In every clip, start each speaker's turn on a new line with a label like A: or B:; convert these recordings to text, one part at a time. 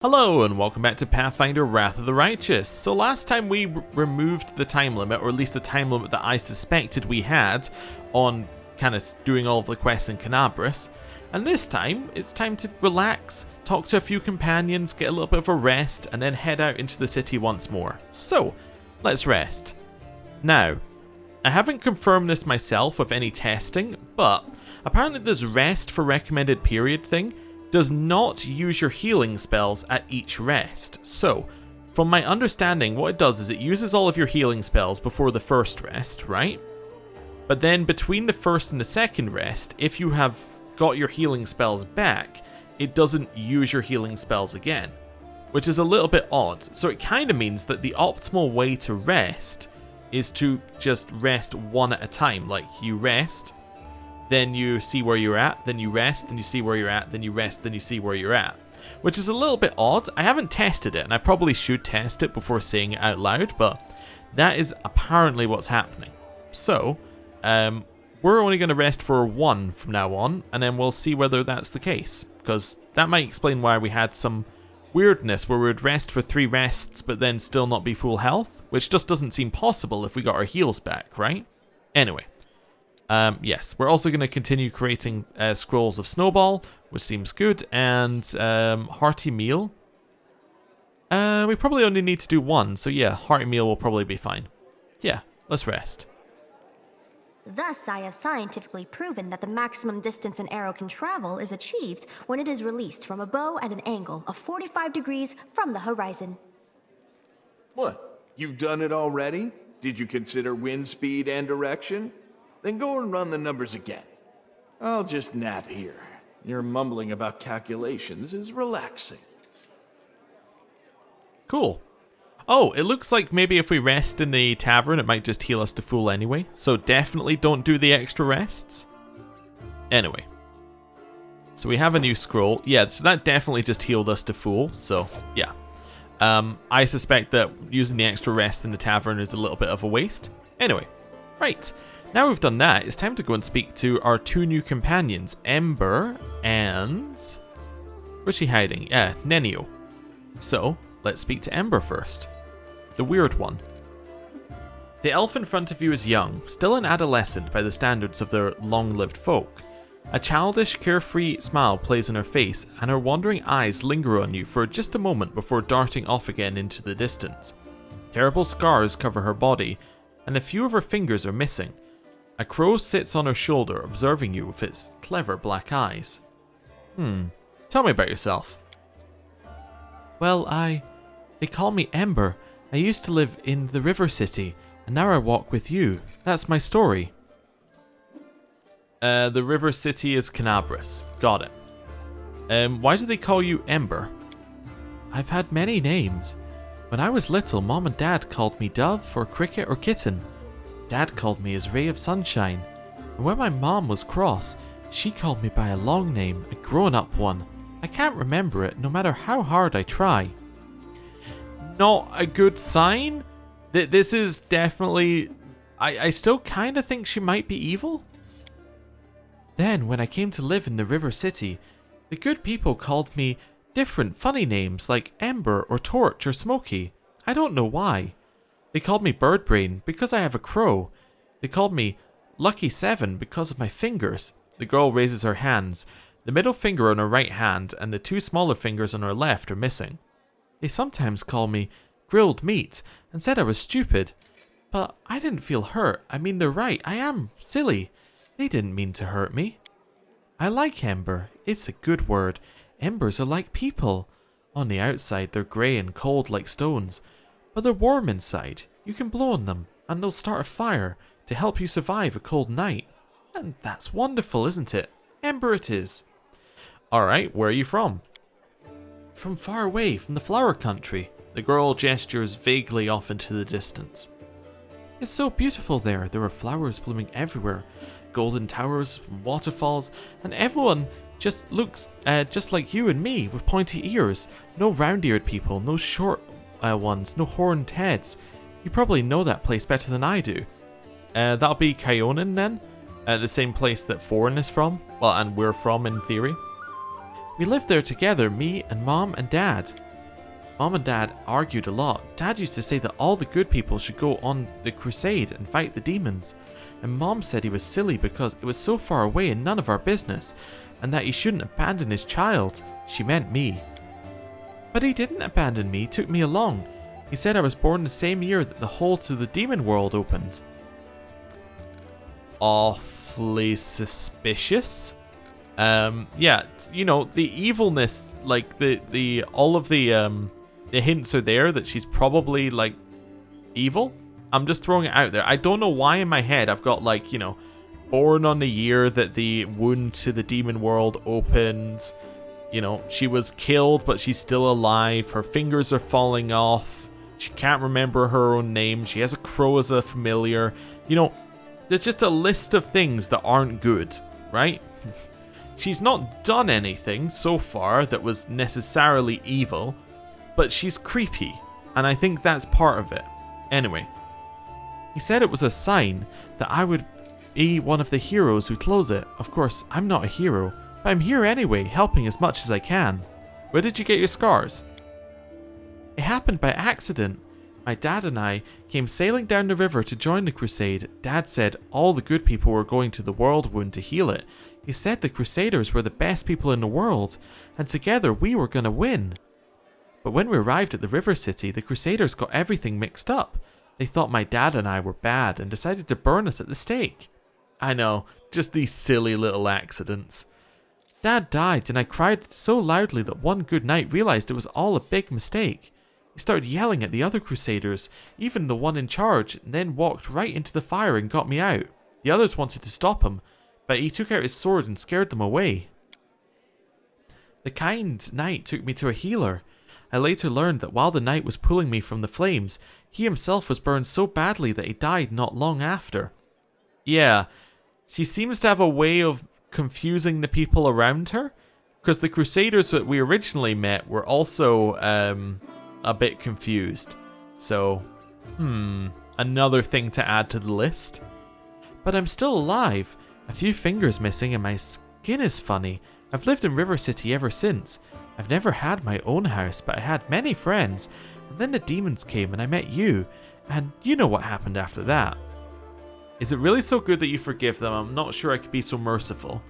A: Hello and welcome back to Pathfinder Wrath of the Righteous. So last time we removed the time limit, or at least the time limit that I suspected we had on kind of doing all of the quests in Canabris. And this time, it's time to relax, talk to a few companions, get a little bit of a rest, and then head out into the city once more. So, let's rest. Now, I haven't confirmed this myself with any testing, but apparently this rest for recommended period thing does not use your healing spells at each rest. So, from my understanding, what it does is it uses all of your healing spells before the first rest, right? But then between the first and the second rest, if you have got your healing spells back, it doesn't use your healing spells again, which is a little bit odd. So it kind of means that the optimal way to rest is to just rest one at a time. Like, you rest, then you see where you're at, then you rest, then you see where you're at, then you rest, then you see where you're at. Which is a little bit odd. I haven't tested it, and I probably should test it before saying it out loud, but that is apparently what's happening. So, we're only going to rest for one from now on, and then we'll see whether that's the case. Because that might explain why we had some weirdness where we would rest for 3 rests, but then still not be full health, which just doesn't seem possible if we got our heals back, right? Anyway. Yes, we're also going to continue creating scrolls of snowball, which seems good, and hearty meal. We probably only need to do one, so yeah, hearty meal will probably be fine. Yeah, let's rest.
B: Thus, I have scientifically proven that the maximum distance an arrow can travel is achieved when it is released from a bow at an angle of 45 degrees from the horizon.
C: What? You've done it already? Did you consider wind speed and direction? Then go and run the numbers again. I'll just nap here. Your mumbling about calculations is relaxing.
A: Cool. Oh, it looks like maybe if we rest in the tavern, it might just heal us to full anyway. So definitely don't do the extra rests. Anyway. So we have a new scroll. Yeah, so that definitely just healed us to full. So, yeah. I suspect that using the extra rest in the tavern is a little bit of a waste. Anyway. Right. Now we've done that, it's time to go and speak to our 2 new companions, Ember and... where's she hiding? Yeah, Nenio. So, let's speak to Ember first. The weird one. The elf in front of you is young, still an adolescent by the standards of their long-lived folk. A childish, carefree smile plays on her face, and her wandering eyes linger on you for just a moment before darting off again into the distance. Terrible scars cover her body, and a few of her fingers are missing. A crow sits on her shoulder, observing you with its clever black eyes. Tell me about yourself. Well, they call me Ember. I used to live in the river city, and now I walk with you. That's my story. The river city is Canabris. Got it. Why do they call you Ember? I've had many names. When I was little, Mom and Dad called me Dove or Cricket or Kitten. Dad called me his ray of sunshine, and when my mom was cross, she called me by a long name, a grown-up one. I can't remember it, no matter how hard I try. Not a good sign? This is definitely... I still kind of think she might be evil? Then, when I came to live in the River City, the good people called me different funny names like Ember or Torch or Smoky. I don't know why. They called me Birdbrain because I have a crow. They called me Lucky 7 because of my fingers. The girl raises her hands. The middle finger on her right hand and the 2 smaller fingers on her left are missing. They sometimes call me Grilled Meat and said I was stupid. But I didn't feel hurt. I mean, they're right. I am silly. They didn't mean to hurt me. I like Ember. It's a good word. Embers are like people. On the outside, they're grey and cold like stones. But they're warm inside. You can blow on them, and they'll start a fire to help you survive a cold night. And that's wonderful, isn't it? Ember it is. Alright, where are you from? From far away, from the flower country. The girl gestures vaguely off into the distance. It's so beautiful there. There are flowers blooming everywhere. Golden towers, waterfalls, and everyone just looks just like you and me, with pointy ears. No round-eared people, no short ones, no horned heads. You probably know that place better than I do. That'll be Kyonin then? The same place that Foreign is from? Well, and we're from in theory. We lived there together, me and Mom and Dad. Mom and Dad argued a lot. Dad used to say that all the good people should go on the crusade and fight the demons. And Mom said he was silly because it was so far away and none of our business, and that he shouldn't abandon his child. She meant me. But he didn't abandon me, he took me along. He said I was born the same year that the hole to the demon world opened. Awfully suspicious. Yeah, you know, the evilness, like the all of the hints are there that she's probably like evil. I'm just throwing it out there. I don't know why in my head I've got like, you know, born on the year that the wound to the demon world opened. You know, she was killed, but she's still alive. Her fingers are falling off. She can't remember her own name. She has a crow as a familiar. You know, there's just a list of things that aren't good, right? She's not done anything so far that was necessarily evil, but she's creepy, and I think that's part of it. Anyway, he said it was a sign that I would be one of the heroes who close it. Of course, I'm not a hero, but I'm here anyway, helping as much as I can. Where did you get your scars? It happened by accident. My dad and I came sailing down the river to join the crusade. Dad said all the good people were going to the Worldwound to heal it. He said the Crusaders were the best people in the world, and together we were going to win. But when we arrived at the river city, the Crusaders got everything mixed up. They thought my dad and I were bad and decided to burn us at the stake. I know, just these silly little accidents. Dad died and I cried so loudly that one good night realized it was all a big mistake. He started yelling at the other Crusaders, even the one in charge, and then walked right into the fire and got me out. The others wanted to stop him, but he took out his sword and scared them away. The kind knight took me to a healer. I later learned that while the knight was pulling me from the flames, he himself was burned so badly that he died not long after. Yeah, she seems to have a way of confusing the people around her, because the Crusaders that we originally met were also a bit confused. So, another thing to add to the list. But I'm still alive. A few fingers missing and my skin is funny. I've lived in River City ever since. I've never had my own house, but I had many friends. And then the demons came and I met you. And you know what happened after that. Is it really so good that you forgive them? I'm not sure I could be so merciful.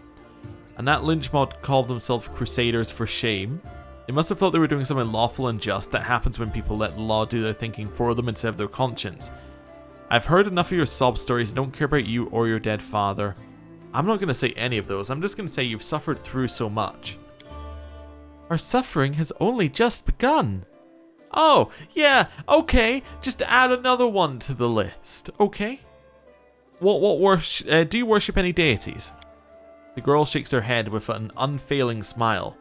A: And that lynch mod called themselves Crusaders for shame. They must have thought they were doing something lawful and just. That happens when people let the law do their thinking for them instead of their conscience. I've heard enough of your sob stories. I don't care about you or your dead father. I'm not going to say any of those. I'm just going to say you've suffered through so much. Our suffering has only just begun. Oh, yeah, okay. Just add another one to the list, okay? Do you worship any deities? The girl shakes her head with an unfailing smile.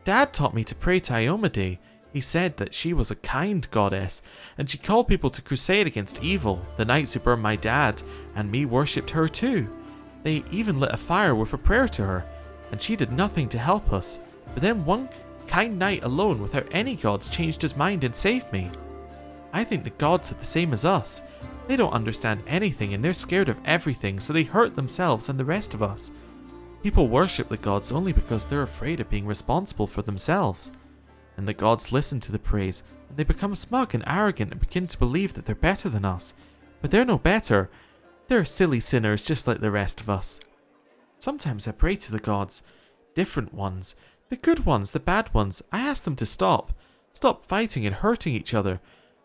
A: Dad taught me to pray to Iomade. He said that she was a kind goddess, and she called people to crusade against evil. The knights who burned my dad and me worshipped her too. They even lit a fire with a prayer to her, and she did nothing to help us. But then one kind knight alone, without any gods, changed his mind and saved me. I think the gods are the same as us. They don't understand anything and they're scared of everything, so they hurt themselves and the rest of us. People worship the gods only because they're afraid of being responsible for themselves. And the gods listen to the praise, and they become smug and arrogant and begin to believe that they're better than us. But they're no better. They're silly sinners just like the rest of us. Sometimes I pray to the gods. Different ones. The good ones, the bad ones. I ask them to stop. Stop fighting and hurting each other.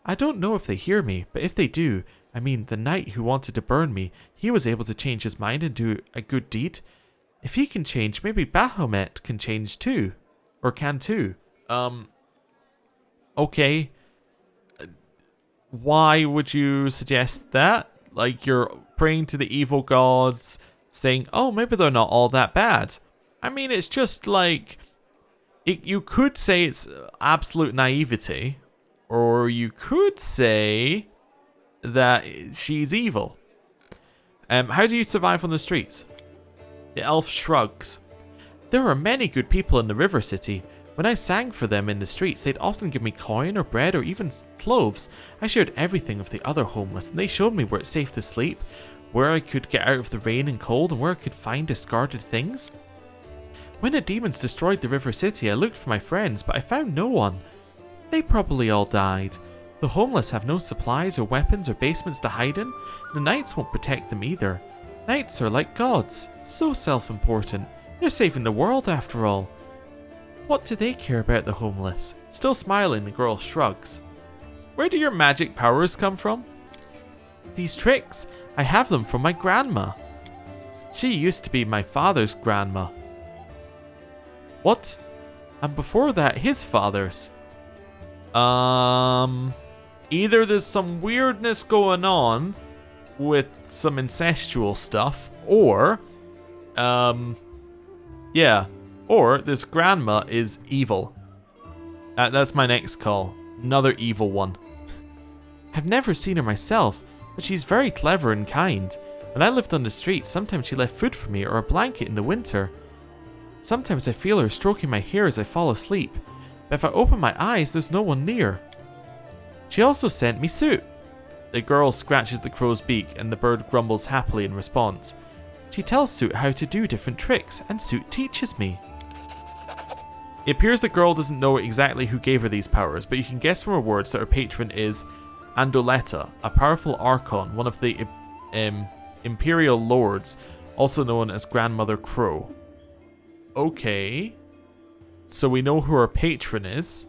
A: I don't know if they hear me, but if they do, I mean the knight who wanted to burn me, he was able to change his mind and do a good deed. If he can change, maybe Baphomet can change too. Or can too. Okay. Why would you suggest that? Like you're praying to the evil gods, saying, oh, maybe they're not all that bad. I mean, it's just like, you could say it's absolute naivety, or you could say that she's evil. How do you survive on the streets? The elf shrugs. There are many good people in the river city. When I sang for them in the streets, they'd often give me coin or bread or even clothes. I shared everything with the other homeless, and they showed me where it's safe to sleep, where I could get out of the rain and cold, and where I could find discarded things. When the demons destroyed the river city, I looked for my friends, but I found no one. They probably all died. The homeless have no supplies or weapons or basements to hide in. The knights won't protect them either. Knights are like gods, so self-important. They're saving the world after all. What do they care about the homeless? Still smiling, the girl shrugs. Where do your magic powers come from? These tricks, I have them from my grandma. She used to be my father's grandma. What? And before that, his father's. Either there's some weirdness going on with some incestual stuff, or, yeah, or this grandma is evil. That's my next call. Another evil one. I've never seen her myself, but she's very clever and kind. When I lived on the street, sometimes she left food for me or a blanket in the winter. Sometimes I feel her stroking my hair as I fall asleep, but if I open my eyes, there's no one near. She also sent me soup. The girl scratches the crow's beak and the bird grumbles happily in response. She tells Soot how to do different tricks, and Soot teaches me. It appears the girl doesn't know exactly who gave her these powers, but you can guess from her words that her patron is Andoletta, a powerful Archon, one of the Imperial Lords, also known as Grandmother Crow. Okay. So we know who her patron is.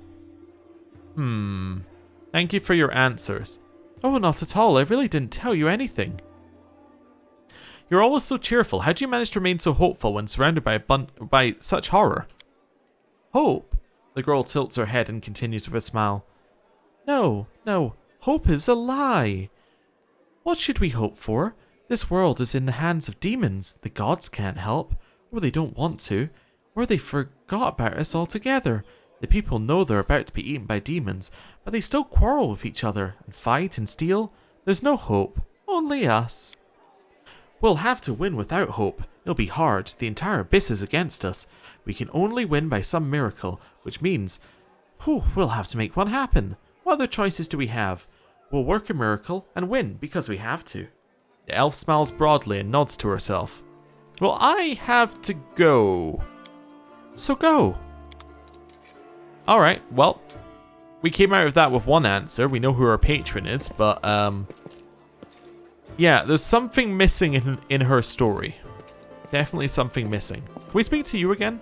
A: Thank you for your answers. Oh, not at all. I really didn't tell you anything. You're always so cheerful. How do you manage to remain so hopeful when surrounded by such horror? Hope? The girl tilts her head and continues with a smile. No. Hope is a lie. What should we hope for? This world is in the hands of demons. The gods can't help, or they don't want to, or they forgot about us altogether. The people know they're about to be eaten by demons, but they still quarrel with each other and fight and steal. There's no hope, only us. We'll have to win without hope. It'll be hard. The entire abyss is against us. We can only win by some miracle, which means, we'll have to make one happen. What other choices do we have? We'll work a miracle and win because we have to. The elf smiles broadly and nods to herself. Well, I have to go. So go. Alright, well, we came out of that with one answer. We know who our patron is, but, yeah, there's something missing in her story. Definitely something missing. Can we speak to you again?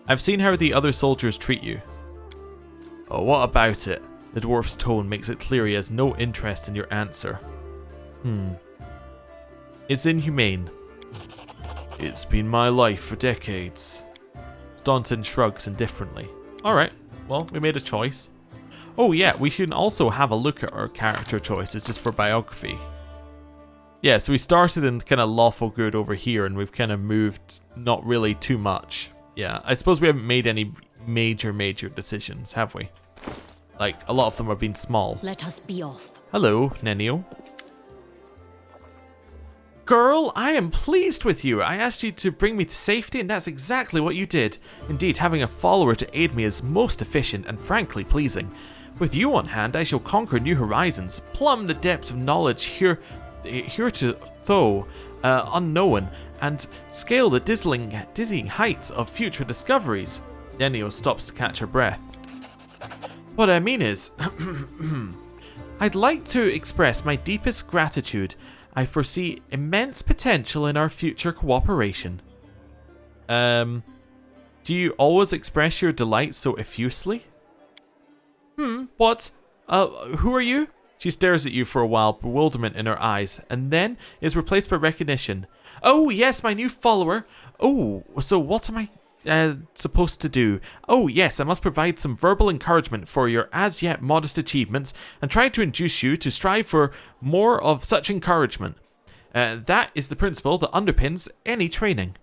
A: I've seen how the other soldiers treat you. Oh, what about it? The dwarf's tone makes it clear he has no interest in your answer. It's inhumane. It's been my life for decades. Staunton shrugs indifferently. Alright, well, we made a choice. Oh yeah, we should also have a look at our character choices just for biography. Yeah, so we started in kind of lawful good over here and we've kind of moved not really too much. Yeah, I suppose we haven't made any major decisions, have we? Like, a lot of them have been small.
D: Let us be off.
A: Hello, Nenio. Girl, I am pleased with you. I asked you to bring me to safety, and that's exactly what you did. Indeed, having a follower to aid me is most efficient and frankly pleasing. With you on hand, I shall conquer new horizons, plumb the depths of knowledge heretofore unknown, and scale the dizzying heights of future discoveries. Nenio stops to catch her breath. What I mean is, I'd like to express my deepest gratitude. I foresee immense potential in our future cooperation. Do you always express your delight so effusively? What? Who are you? She stares at you for a while, bewilderment in her eyes, and then is replaced by recognition. Oh, yes, my new follower. Oh, so what am I supposed to do? Oh, yes, I must provide some verbal encouragement for your as yet modest achievements and try to induce you to strive for more of such encouragement. That is the principle that underpins any training.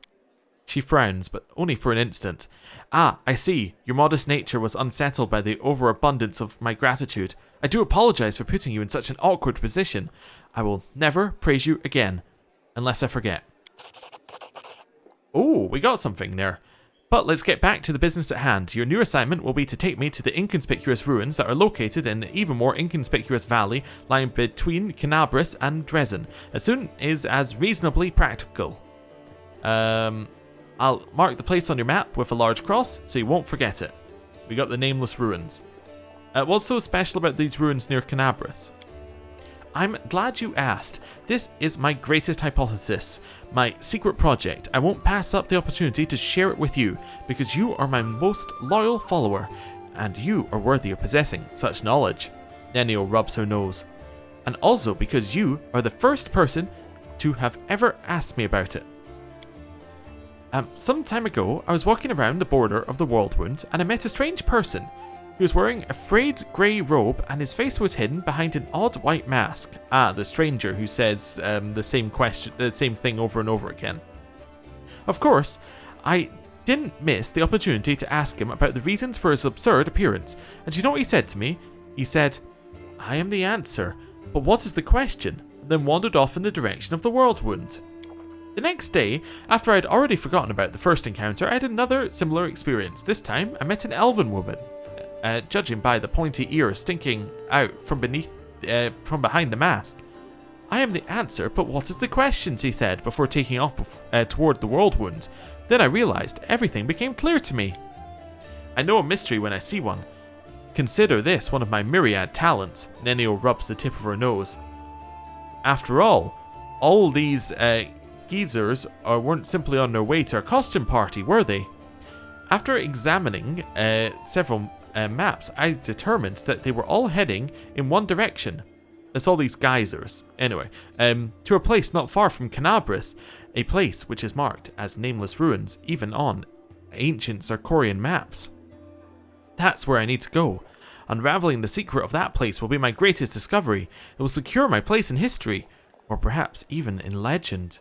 A: She frowns, but only for an instant. Ah, I see. Your modest nature was unsettled by the overabundance of my gratitude. I do apologize for putting you in such an awkward position. I will never praise you again, unless I forget. Oh, we got something there. But let's get back to the business at hand. Your new assignment will be to take me to the Inconspicuous Ruins that are located in the even more inconspicuous valley lying between Canabris and Dresden, as soon as reasonably practical. I'll mark the place on your map with a large cross so you won't forget it. We got the Nameless Ruins. What's so special about these ruins near Canabris? I'm glad you asked. This is my greatest hypothesis, my secret project. I won't pass up the opportunity to share it with you, because you are my most loyal follower, and you are worthy of possessing such knowledge. Nenio rubs her nose. And also because you are the first person to have ever asked me about it. Some time ago, I was walking around the border of the Worldwound, and I met a strange person. He was wearing a frayed grey robe, and his face was hidden behind an odd white mask. Ah, the stranger who says the same thing over and over again. Of course, I didn't miss the opportunity to ask him about the reasons for his absurd appearance, and you know what he said to me? He said, "I am the answer, but what is the question?" and then wandered off in the direction of the Worldwound. The next day, after I had already forgotten about the first encounter, I had another similar experience. This time, I met an elven woman. Judging by the pointy ears sticking out from behind the mask. "I am the answer, but what is the question?" she said before taking off toward the Worldwound. Then I realized everything became clear to me. I know a mystery when I see one. Consider this one of my myriad talents. Nenio rubs the tip of her nose. After all these geezers weren't simply on their way to a costume party, were they? After examining several maps, I determined that they were all heading in one direction. That's all these geysers. Anyway, to a place not far from Canabris, a place which is marked as Nameless Ruins, even on ancient Sarkorian maps. That's where I need to go. Unraveling the secret of that place will be my greatest discovery. It will secure my place in history, or perhaps even in legend.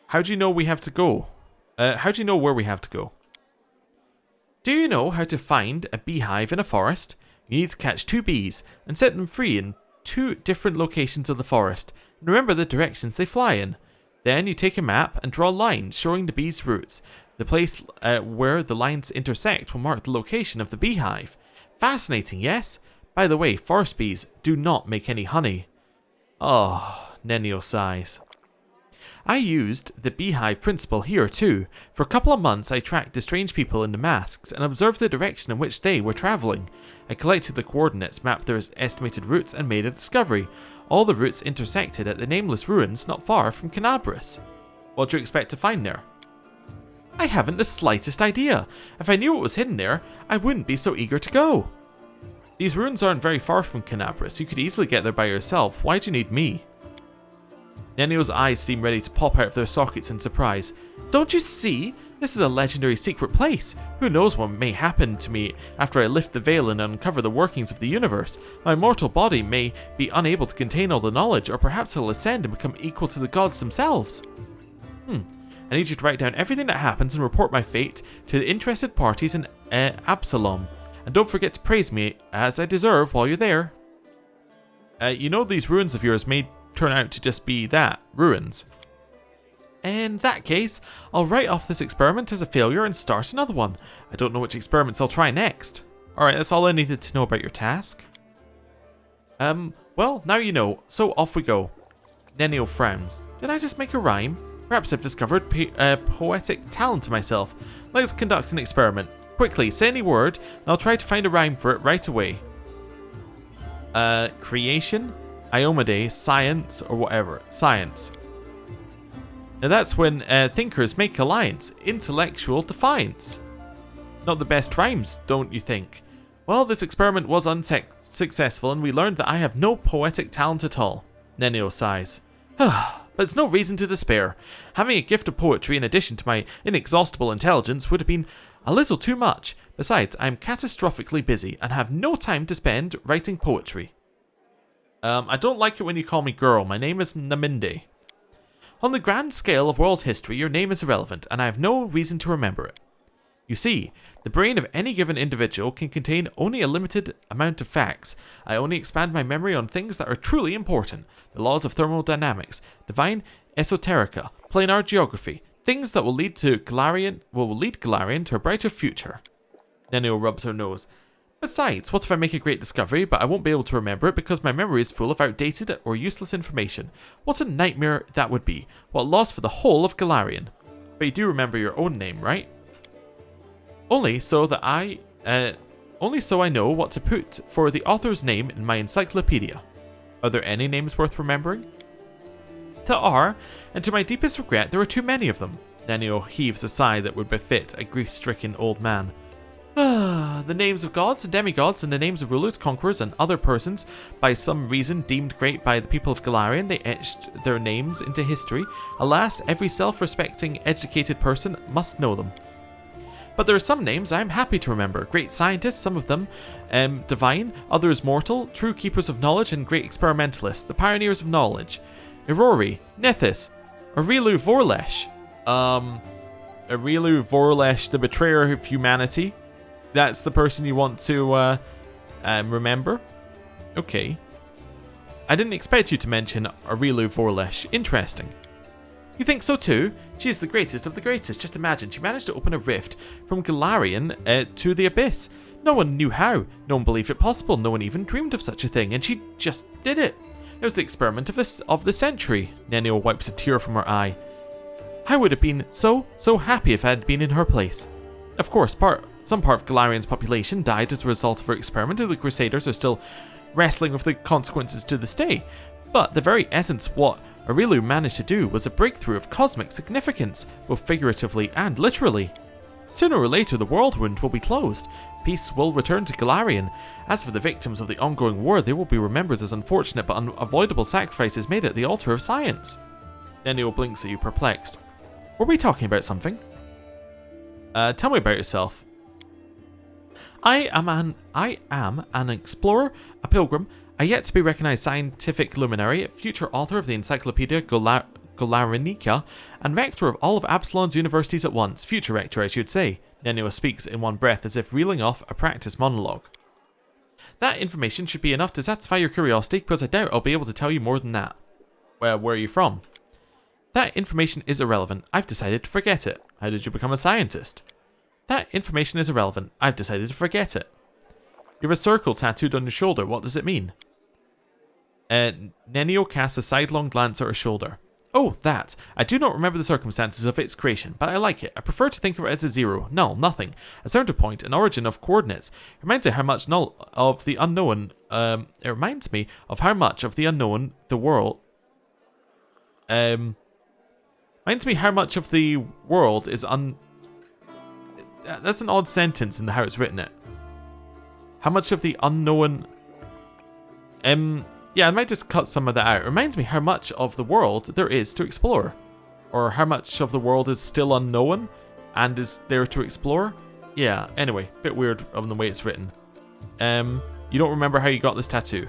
A: How do you know we have to go? How do you know where we have to go? Do you know how to find a beehive in a forest? You need to catch 2 bees and set them free in 2 different locations of the forest. And remember the directions they fly in. Then you take a map and draw lines showing the bees' routes. The place where the lines intersect will mark the location of the beehive. Fascinating, yes? By the way, forest bees do not make any honey. Oh, Nenio sighs. I used the beehive principle here too. For a couple of months I tracked the strange people in the masks and observed the direction in which they were travelling. I collected the coordinates, mapped their estimated routes and made a discovery. All the routes intersected at the Nameless Ruins not far from Canabris. What do you expect to find there? I haven't the slightest idea. If I knew what was hidden there, I wouldn't be so eager to go. These ruins aren't very far from Canabris. You could easily get there by yourself. Why do you need me? Nenio's eyes seem ready to pop out of their sockets in surprise. Don't you see? This is a legendary secret place. Who knows what may happen to me after I lift the veil and uncover the workings of the universe. My mortal body may be unable to contain all the knowledge, or perhaps it'll ascend and become equal to the gods themselves. I need you to write down everything that happens and report my fate to the interested parties in Absalom. And don't forget to praise me as I deserve while you're there. You know these ruins of yours may turn out to just be that, ruins. In that case, I'll write off this experiment as a failure and start another one. I don't know which experiments I'll try next. Alright, that's all I needed to know about your task. Well, now you know, so off we go. Nenio frowns. Did I just make a rhyme? Perhaps I've discovered poetic talent to myself. Let's conduct an experiment. Quickly, say any word, and I'll try to find a rhyme for it right away. Creation? Iomade, science, or whatever. Science. Now that's when thinkers make alliance. Intellectual defiance. Not the best rhymes, don't you think? Well, this experiment was unsuccessful, and we learned that I have no poetic talent at all. Nenio sighs. But it's no reason to despair. Having a gift of poetry in addition to my inexhaustible intelligence would have been a little too much. Besides, I'm catastrophically busy and have no time to spend writing poetry. I don't like it when you call me girl. My name is Naminde. On the grand scale of world history, your name is irrelevant, and I have no reason to remember it. You see, the brain of any given individual can contain only a limited amount of facts. I only expand my memory on things that are truly important. The laws of thermodynamics, divine esoterica, planar geography, things that will lead Golarion to a brighter future. Nenio rubs her nose. Besides, what if I make a great discovery, but I won't be able to remember it because my memory is full of outdated or useless information? What a nightmare that would be. What loss for the whole of Golarion. But you do remember your own name, right? Only so that only so I know what to put for the author's name in my encyclopedia. Are there any names worth remembering? There are, and to my deepest regret, there are too many of them. Nenio heaves a sigh that would befit a grief-stricken old man. The names of gods and demigods, and the names of rulers, conquerors, and other persons, by some reason deemed great by the people of Golarion, they etched their names into history. Alas, every self-respecting, educated person must know them. But there are some names I am happy to remember. Great scientists, some of them divine, others mortal, true keepers of knowledge, and great experimentalists, the pioneers of knowledge. Irori, Nithis, Areelu Vorlesh. Areelu Vorlesh, the betrayer of humanity. That's the person you want to remember? Okay. I didn't expect you to mention Areelu Vorlesh. Interesting. You think so too? She is the greatest of the greatest. Just imagine, she managed to open a rift from Golarion to the Abyss. No one knew how. No one believed it possible. No one even dreamed of such a thing, and she just did it. It was the experiment of the century. Nenio wipes a tear from her eye. I would have been so happy if I had been in her place. Of course, some part of Golarion's population died as a result of her experiment, and the Crusaders are still wrestling with the consequences to this day. But the very essence of what Areelu managed to do was a breakthrough of cosmic significance, both figuratively and literally. Sooner or later, the Worldwound will be closed. Peace will return to Golarion. As for the victims of the ongoing war, they will be remembered as unfortunate but unavoidable sacrifices made at the altar of science. Nenio blinks at you, perplexed. Were we talking about something? Tell me about yourself. I am an explorer, a pilgrim, a yet-to-be-recognized scientific luminary, future author of the Encyclopedia Golarinica, and rector of all of Absalon's universities at once. Future rector, I should say. Nenio speaks in one breath as if reeling off a practice monologue. That information should be enough to satisfy your curiosity, because I doubt I'll be able to tell you more than that. Well, where are you from? That information is irrelevant. I've decided to forget it. How did you become a scientist? That information is irrelevant. I've decided to forget it. You have a circle tattooed on your shoulder. What does it mean? Nenio casts a sidelong glance at her shoulder. Oh, that. I do not remember the circumstances of its creation, but I like it. I prefer to think of it as a zero. Null, nothing. A center point, an origin of coordinates. It reminds me how much of the unknown the world. Reminds me how much of the world is That's an odd sentence in how it's written it. How much of the unknown... yeah, I might just cut some of that out. It reminds me how much of the world there is to explore. Or how much of the world is still unknown and is there to explore. Yeah, anyway, bit weird on the way it's written. You don't remember how you got this tattoo.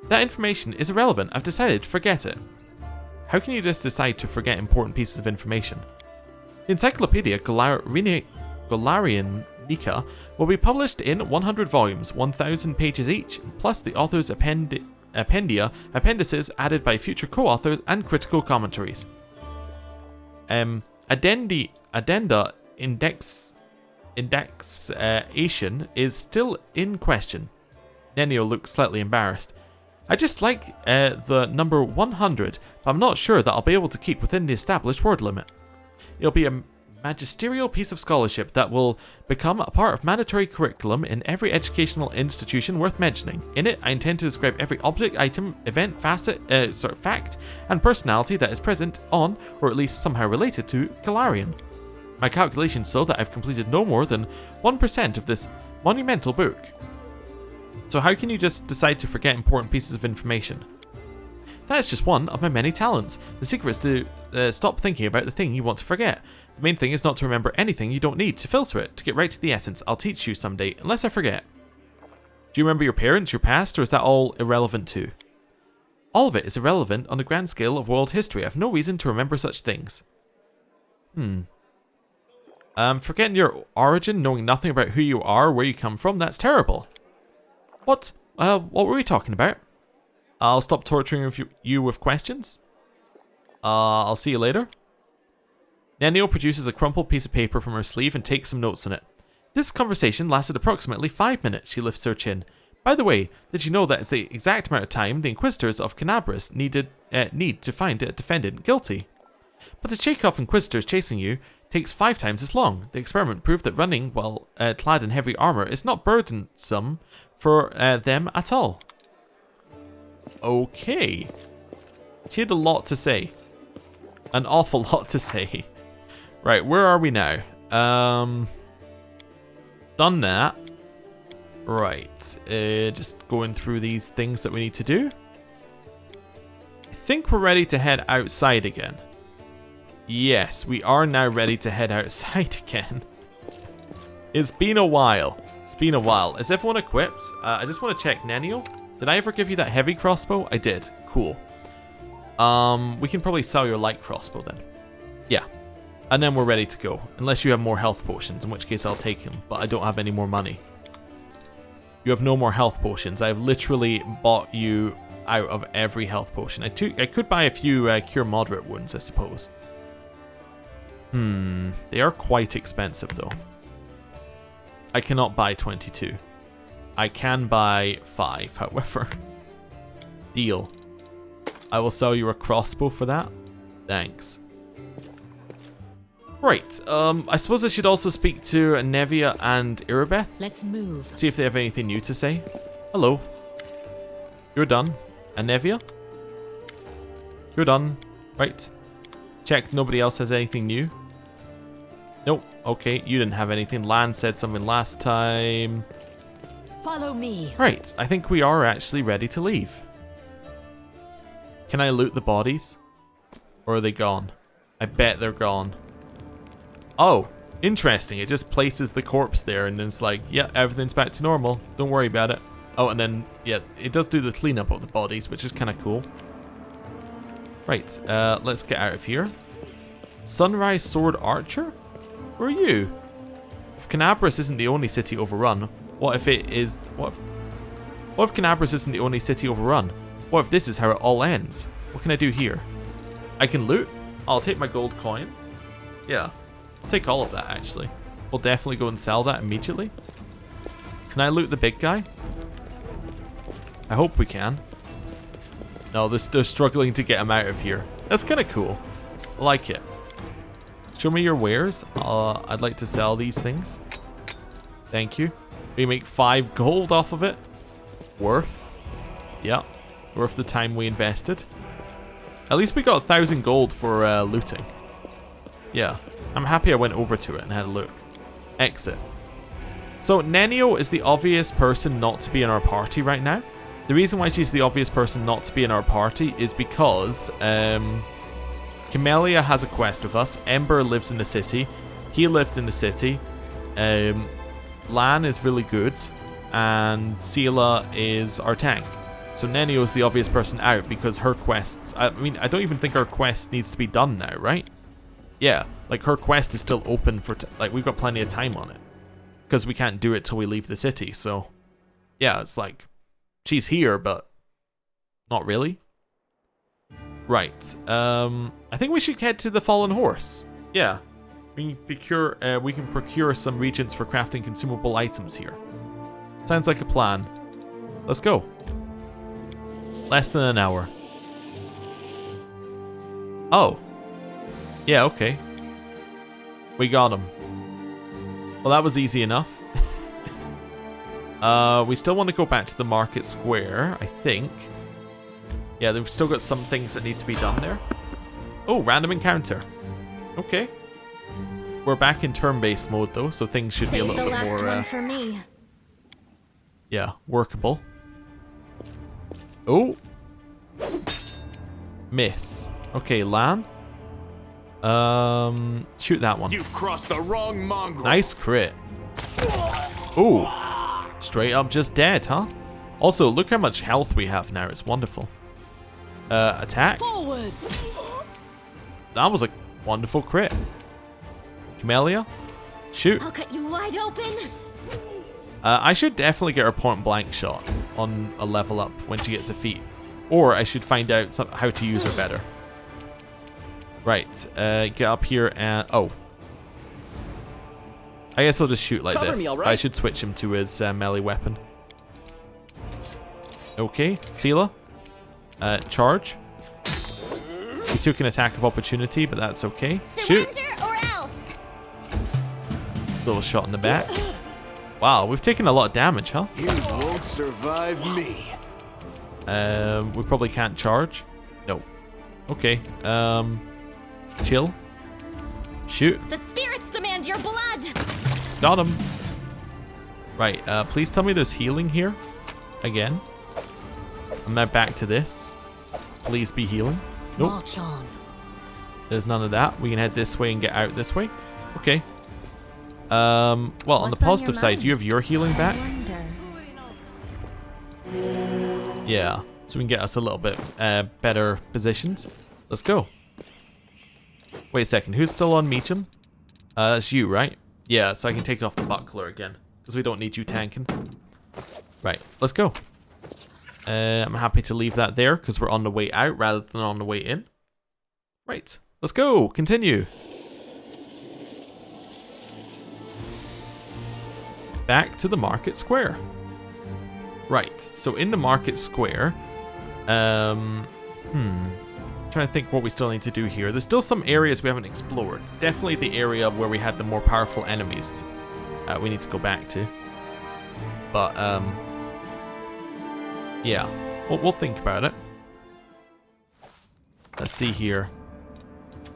A: That information is irrelevant. I've decided to forget it. How can you just decide to forget important pieces of information? The Encyclopedia Golarion will be published in 100 volumes, 1,000 pages each, plus the author's appendices added by future co-authors and critical commentaries. Addenda indexation is still in question. Nenio looks slightly embarrassed. I just like the number 100, but I'm not sure that I'll be able to keep within the established word limit. It'll be a magisterial piece of scholarship that will become a part of mandatory curriculum in every educational institution worth mentioning. In it, I intend to describe every object, item, event, fact, and personality that is present on, or at least somehow related to, Golarion. My calculations show that I've completed no more than 1% of this monumental book. So how can you just decide to forget important pieces of information? That is just one of my many talents. The secret is to stop thinking about the thing you want to forget. The main thing is not to remember anything you don't need, to filter it, to get right to the essence. I'll teach you someday, unless I forget. Do you remember your parents, your past, or is that all irrelevant too? All of it is irrelevant on the grand scale of world history. I have no reason to remember such things. Forgetting your origin, knowing nothing about who you are, where you come from, that's terrible. What were we talking about? I'll stop torturing you with questions. I'll see you later. Nenio produces a crumpled piece of paper from her sleeve and takes some notes on it. This conversation lasted approximately 5 minutes. She lifts her chin. By the way, did you know that it's the exact amount of time the Inquisitors of Canabras need to find a defendant guilty? But to shake off Inquisitors chasing you, takes 5 times as long. The experiment proved that running while clad in heavy armor is not burdensome for them at all. Okay. She had a lot to say. An awful lot to say. Right, where are we now? Done that. Right, just going through these things that we need to do. I think we're ready to head outside again. Yes, we are now ready to head outside again. It's been a while. It's been a while. Is everyone equipped? I just want to check. Nenio, did I ever give you that heavy crossbow? I did. Cool. We can probably sell your light crossbow then. Yeah. And then we're ready to go. Unless you have more health potions, in which case I'll take them. But I don't have any more money. You have no more health potions. I've literally bought you out of every health potion. I could buy a few cure moderate wounds, I suppose. They are quite expensive though. I cannot buy 22. I can buy 5, however. Deal. I will sell you a crossbow for that. Thanks. Right, I suppose I should also speak to Nevia and Irabeth.
D: Let's move.
A: See if they have anything new to say. Hello. You're done. And Nevia? You're done. Right. Check nobody else has anything new. Nope. Okay, you didn't have anything. Lan said something last time.
D: Follow me.
A: Right, I think we are actually ready to leave. Can I loot the bodies? Or are they gone? I bet they're gone. Oh, interesting. It just places the corpse there and then it's like, yeah, everything's back to normal. Don't worry about it. Oh, and then, yeah, it does do the cleanup of the bodies, which is kind of cool. Right, let's get out of here. Sunrise Sword Archer? Where are you? If Canabras isn't the only city overrun, what if it is... What if Canabras isn't the only city overrun? What if this is how it all ends? What can I do here? I can loot? I'll take my gold coins. Yeah. I'll take all of that, actually. We'll definitely go and sell that immediately. Can I loot the big guy? I hope we can. No, they're struggling to get him out of here. That's kind of cool. I like it. Show me your wares. I'd like to sell these things. Thank you. We make 5 gold off of it. Worth. Yeah. Worth the time we invested. At least we got 1,000 gold for looting. Yeah. I'm happy I went over to it and had a look. Exit. So Nenio is the obvious person not to be in our party right now. The reason why she's the obvious person not to be in our party is because Camellia has a quest with us. Ember lives in the city. He lived in the city. Lan is really good. And Sela is our tank. So Nenio is the obvious person out because her quests... I mean, I don't even think her quest needs to be done now, right? Yeah, like her quest is still open for... like, we've got plenty of time on it. Because we can't do it till we leave the city, so... yeah, it's like... she's here, but... not really. Right, I think we should head to the Fallen Horse. Yeah. We can procure some regents for crafting consumable items here. Sounds like a plan. Let's go. Less than an hour. Oh. Yeah, okay. We got him. Well, that was easy enough. We still want to go back to the market square, I think. Yeah, they've still got some things that need to be done there. Oh, random encounter. Okay. We're back in turn-based mode, though, so things should be a little bit more...
B: one for me.
A: Yeah, workable. Oh. Miss. Okay, Lan. Shoot that one.
C: You've crossed the wrong mongrel.
A: Nice crit. Ooh. Straight up just dead, huh? Also, look how much health we have now. It's wonderful. Attack.
D: Forward.
A: That was a wonderful crit. Camellia. Shoot.
B: I'll cut you wide open.
A: I should definitely get her point blank shot on a level up when she gets a feat. Or I should find out how to use her better. Right, get up here and... oh. I guess I'll just shoot like
E: Cover
A: this.
E: me, all right?
A: I should switch him to his melee weapon. Okay, Sela. Charge. He took an attack of opportunity, but that's okay. Shoot.
B: Surrender or else.
A: Little shot in the back. Wow, we've taken a lot of damage, huh?
C: You won't survive me.
A: We probably can't charge. No. Okay. Chill. Shoot.
E: The spirits demand your blood.
A: Got him. Right. Please tell me there's healing here. Again. I'm now back to this. Please be healing. Nope.
D: March on.
A: There's none of that. We can head this way and get out this way. Okay. Well, on the
B: What's on your
A: positive side,
B: mind?
A: you have your healing back.
B: Wonder.
A: Yeah. So we can get us a little bit better positioned. Let's go. Wait a second. Who's still on Meacham? That's you, right? Yeah, so I can take off the buckler again. Because we don't need you tanking. Right. Let's go. I'm happy to leave that there because we're on the way out rather than on the way in. Right. Let's go. Continue. Back to the market square. Right. So in the market square, trying to think what we still need to do here. There's still some areas we haven't explored. Definitely the area where we had the more powerful enemies. We need to go back to. But yeah, we'll think about it. Let's see here.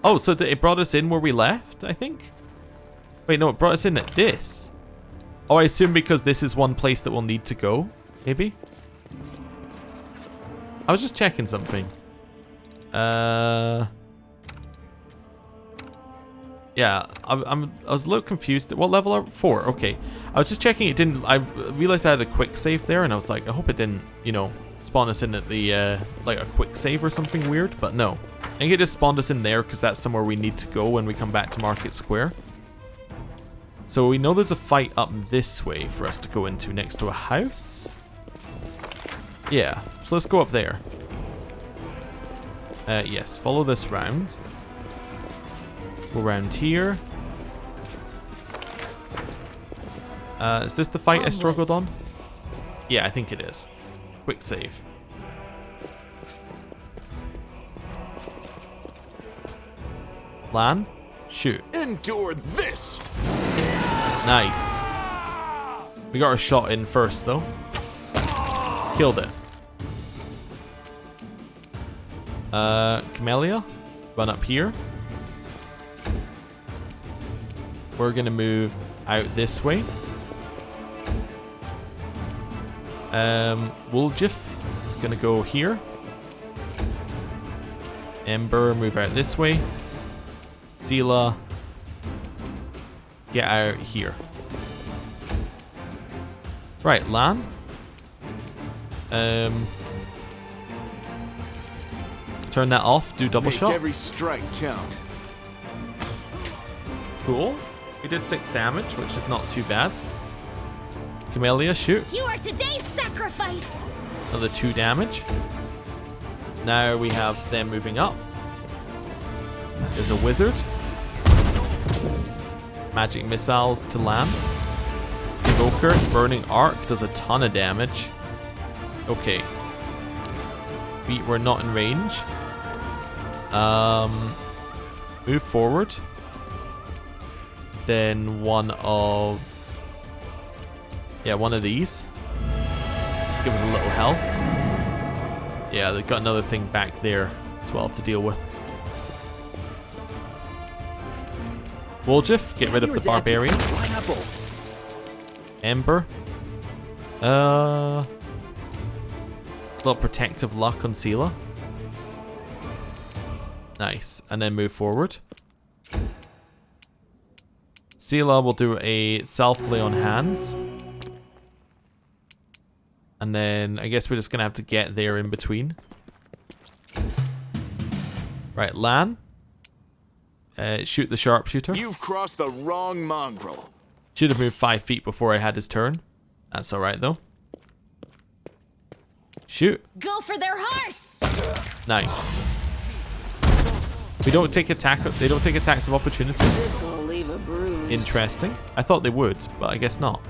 A: Oh, so it brought us in where we left, I think? Wait, no, it brought us in at this. Oh, I assume because this is one place that we'll need to go, maybe? I was just checking something. Yeah, I was a little confused. What level are we? 4, okay. I was just checking it didn't, I realized I had a quick save there and I was like, I hope it didn't, you know, spawn us in at the, like a quick save or something weird, but no. I think it just spawned us in there because that's somewhere we need to go when we come back to Market Square. So we know there's a fight up this way for us to go into next to a house. Yeah, so let's go up there. Yes, follow this round. Go around here. Is this the fight I struggled on? Yeah, I think it is. Quick save. Lan, shoot.
C: Endure this.
A: Nice. We got our shot in first, though. Killed it. Camellia, run up here. We're gonna move out this way. Woljif is gonna go here. Ember, move out this way. Sela, get out here. Right, Lan. Turn that off, do double shot.
C: Make every strike count.
A: Cool. We did 6 damage, which is not too bad. Camellia, shoot.
E: You are today's sacrifice.
A: Another 2 damage. Now we have them moving up. There's a wizard. Magic missiles to land. Invoker, burning arc does a ton of damage. Okay. We're not in range. Move forward. Then one of these. Let's give us a little health. Yeah, they've got another thing back there as well to deal with. Woljif, get rid of the barbarian. Ember. Little protective luck on Sela. Nice. And then move forward. Sela will do a self lay on hands. And then I guess we're just going to have to get there in between. Right, Lan. Shoot the sharpshooter.
C: You've crossed the wrong mongrel.
A: Should have moved 5 feet before I had his turn. That's alright though. Shoot.
E: Go for their hearts.
A: Nice. We don't take attack. They don't take attacks of opportunity.
D: This will leave a bruise.
A: Interesting. I thought they would, but I guess not.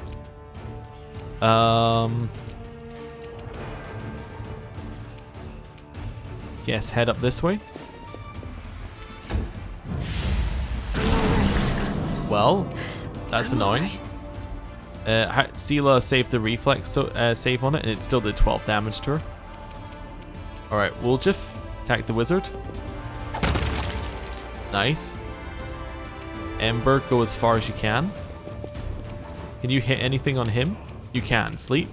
A: Guess head up this way. Well, That's annoying. Sela saved the reflex save on it, and it still did 12 damage to her. Alright, Woljif, attack the wizard. Nice. Ember, go as far as you can. Can you hit anything on him? You can. Sleep.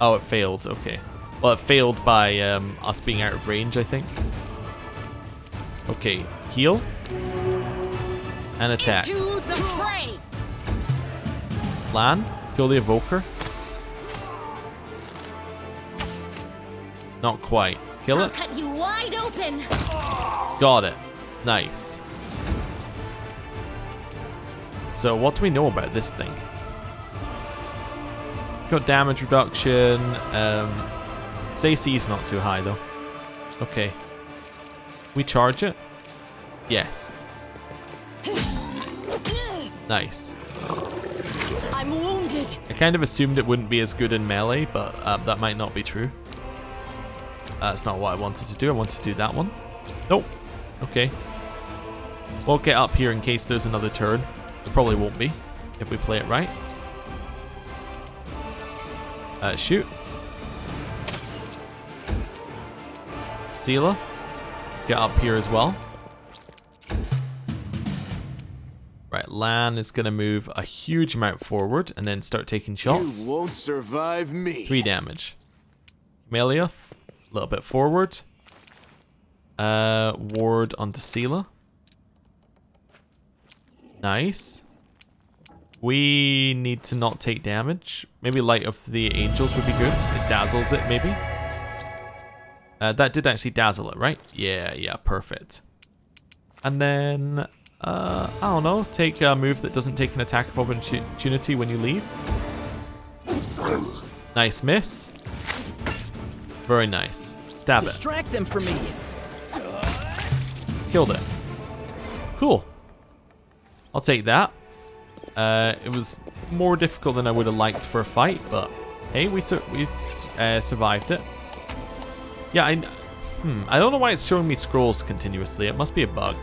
A: Oh, it failed. Okay. Well, it failed by us being out of range, I think. Okay, heal. And attack.
D: To the fray.
A: Lan, kill the evoker. Not quite. Kill
E: I'll
A: it.
E: cut you wide open.
A: Got it. Nice. So what do we know about this thing? Got damage reduction. Its AC is not too high though. Okay. We charge it? Yes. Nice.
D: I'm wounded.
A: I kind of assumed it wouldn't be as good in melee, but that might not be true. That's not what I wanted to do. I wanted to do that one. Nope. Okay. We'll get up here in case there's another turn. There probably won't be if we play it right. Shoot. Sela, get up here as well. Right, Lan is going to move a huge amount forward and then start taking shots.
F: You won't survive me.
A: 3 damage. Melia, a little bit forward. Ward onto Sela. Nice. We need to not take damage. Maybe Light of the Angels would be good. It dazzles it, maybe. That did actually dazzle it, right? Yeah, perfect. And then, I don't know, take a move that doesn't take an attack of opportunity when you leave. Nice miss. Very nice. Stab it.
G: Distract them from me.
A: Killed it. Cool. I'll take that. It was more difficult than I would have liked for a fight, but hey, we survived it. Yeah, I don't know why it's showing me scrolls continuously. It must be a bug.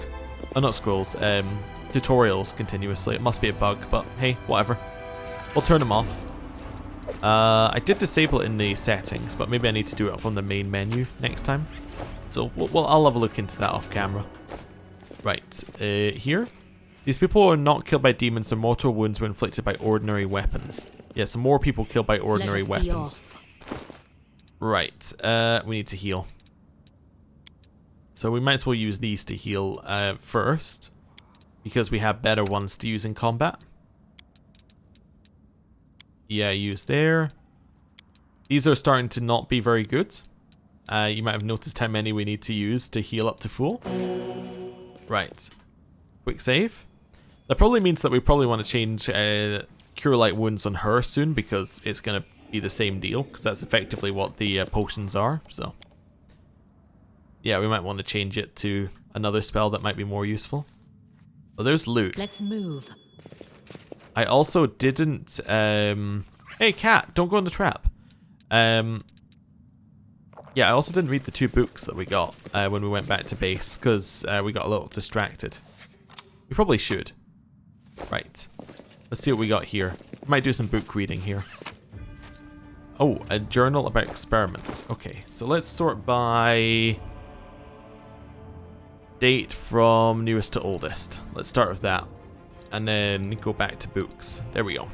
A: Oh, not scrolls. Tutorials continuously. It must be a bug, but hey, whatever. We'll turn them off. I did disable it in the settings, but maybe I need to do it from the main menu next time. So I'll have a look into that off camera. Right, here. These people are not killed by demons. Their mortal wounds were inflicted by ordinary weapons. Yeah, so more people killed by ordinary weapons. Right, we need to heal. So we might as well use these to heal first, because we have better ones to use in combat. Yeah, use there. These are starting to not be very good. You might have noticed how many we need to use to heal up to full. Right. Quick save. That probably means that we probably want to change Cure Light Wounds on her soon, because it's going to be the same deal, because that's effectively what the potions are. So yeah, we might want to change it to another spell that might be more useful. Oh, there's loot.
D: Let's move.
A: I also didn't... Hey, cat, don't go in the trap. Yeah, I also didn't read the 2 books that we got when we went back to base, because we got a little distracted. We probably should. Right. Let's see what we got here. Might do some book reading here. Oh, a journal about experiments. Okay, so let's sort by date from newest to oldest. Let's start with that. And then go back to books. There we go.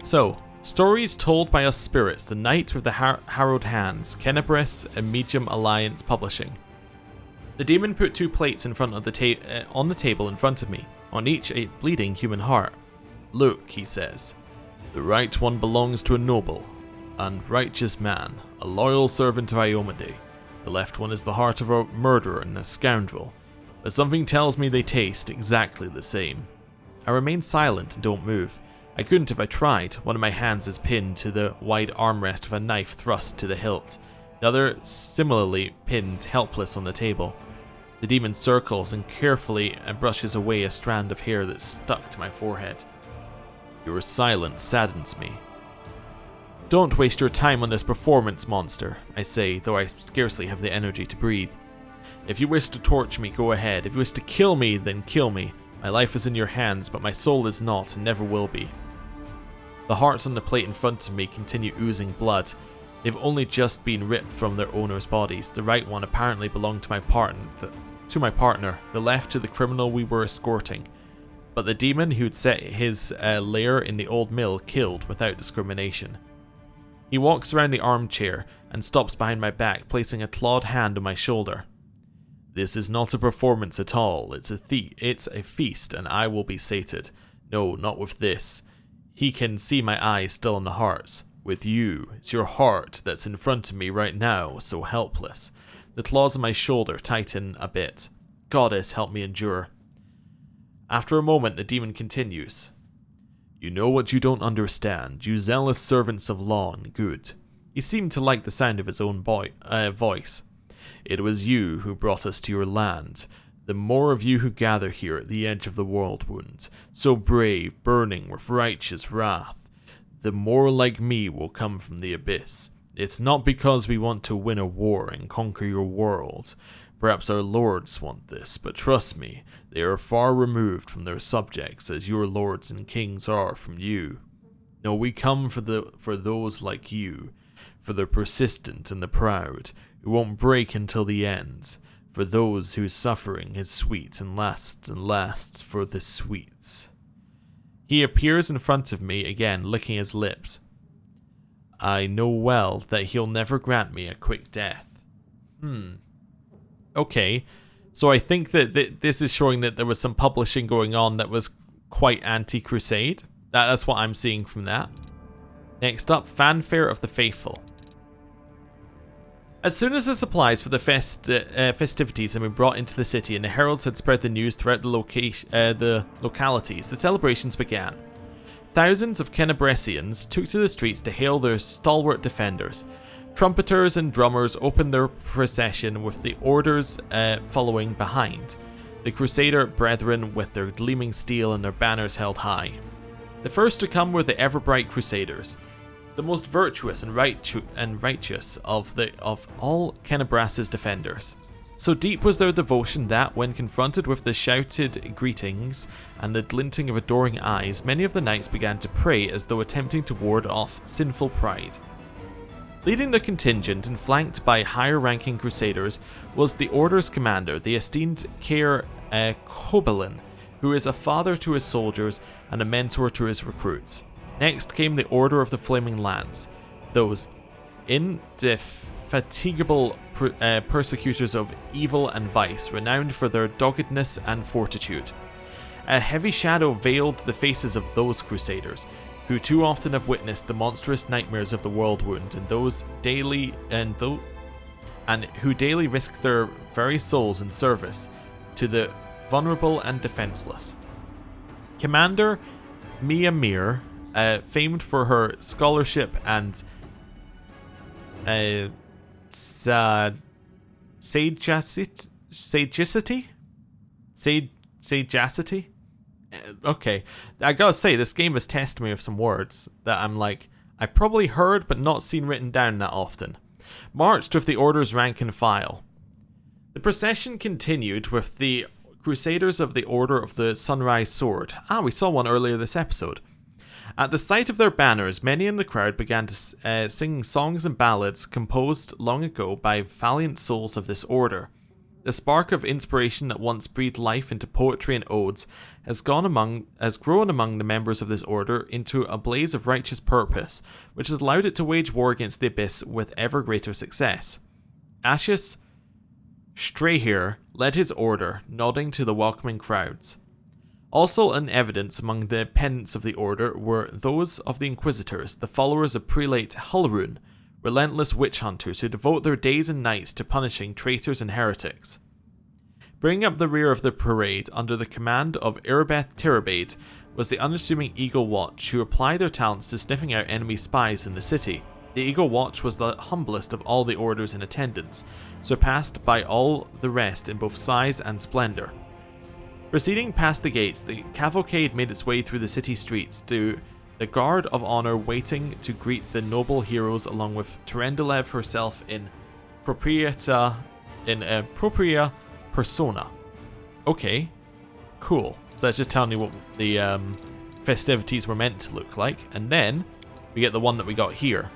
A: So, stories told by us spirits, the knight with the harrowed hands, Kenabris and Medium Alliance Publishing. The demon put 2 plates in front of on the table in front of me, on each a bleeding human heart. Look, he says. The right one belongs to a noble and righteous man, a loyal servant of Iomade. The left one is the heart of a murderer and a scoundrel. But something tells me they taste exactly the same. I remain silent and don't move. I couldn't if I tried. One of my hands is pinned to the wide armrest with a knife thrust to the hilt. The other similarly pinned helpless on the table. The demon circles and carefully brushes away a strand of hair that's stuck to my forehead. Your silence saddens me. Don't waste your time on this performance, monster, I say, though I scarcely have the energy to breathe. If you wish to torture me, go ahead. If you wish to kill me, then kill me. My life is in your hands, but my soul is not and never will be. The hearts on the plate in front of me continue oozing blood. They've only just been ripped from their owners' bodies. The right one apparently belonged to my partner, the left to the criminal we were escorting. But the demon who'd set his lair in the old mill killed without discrimination. He walks around the armchair and stops behind my back, placing a clawed hand on my shoulder. This is not a performance at all. It's a feast, and I will be sated. No, not with this. He can see my eyes still on the hearts. With you, it's your heart that's in front of me right now, so helpless. The claws on my shoulder tighten a bit. Goddess, help me endure. After a moment, the demon continues. You know what you don't understand, you zealous servants of law and good. He seemed to like the sound of his own voice. It was you who brought us to your land. The more of you who gather here at the edge of the Worldwound, so brave, burning with righteous wrath, the more like me will come from the abyss. It's not because we want to win a war and conquer your world. Perhaps our lords want this, but trust me, they are far removed from their subjects as your lords and kings are from you. No, we come for those like you, for the persistent and the proud, who won't break until the end. For those whose suffering is sweet and lasts for the sweets. He appears in front of me again, licking his lips. I know well that he'll never grant me a quick death. Okay, so I think that this is showing that there was some publishing going on that was quite anti-Crusade. That's what I'm seeing from that. Next up, Fanfare of the Faithful. As soon as the supplies for the festivities had been brought into the city and the heralds had spread the news throughout the localities, the celebrations began. Thousands of Kenabressians took to the streets to hail their stalwart defenders. Trumpeters and drummers opened their procession with the orders following behind, the Crusader brethren with their gleaming steel and their banners held high. The first to come were the ever-bright Crusaders, the most virtuous and righteous of all Kenabrass's defenders. So deep was their devotion that, when confronted with the shouted greetings and the glinting of adoring eyes, many of the knights began to pray as though attempting to ward off sinful pride. Leading the contingent and flanked by higher-ranking Crusaders was the Order's commander, the esteemed Kair Kobelin, who is a father to his soldiers and a mentor to his recruits. Next came the Order of the Flaming Lands, those indefatigable persecutors of evil and vice, renowned for their doggedness and fortitude. A heavy shadow veiled the faces of those Crusaders, who too often have witnessed the monstrous nightmares of the Worldwound, and who daily risk their very souls in service to the vulnerable and defenseless. Commander Miamir, famed for her scholarship and sagacity. Okay, I gotta say, this game has tested me with some words that I'm like, I probably heard but not seen written down that often. Marched with the Order's rank and file. The procession continued with the Crusaders of the Order of the Sunrise Sword. We saw one earlier this episode. At the sight of their banners, many in the crowd began to sing songs and ballads composed long ago by valiant souls of this order. The spark of inspiration that once breathed life into poetry and odes has grown among the members of this order into a blaze of righteous purpose, which has allowed it to wage war against the Abyss with ever greater success. Ashius Strahir led his order, nodding to the welcoming crowds. Also in evidence among the pennants of the order were those of the Inquisitors, the followers of Prelate Hulrun, relentless witch hunters who devote their days and nights to punishing traitors and heretics. Bringing up the rear of the parade under the command of Irabeth Tirabade was the unassuming Eagle Watch, who applied their talents to sniffing out enemy spies in the city. The Eagle Watch was the humblest of all the orders in attendance, surpassed by all the rest in both size and splendor. Proceeding past the gates, the cavalcade made its way through the city streets to the guard of honor waiting to greet the noble heroes, along with Terendelev herself in propria persona. Okay, cool. So that's just telling you what the festivities were meant to look like. And then we get the one that we got here.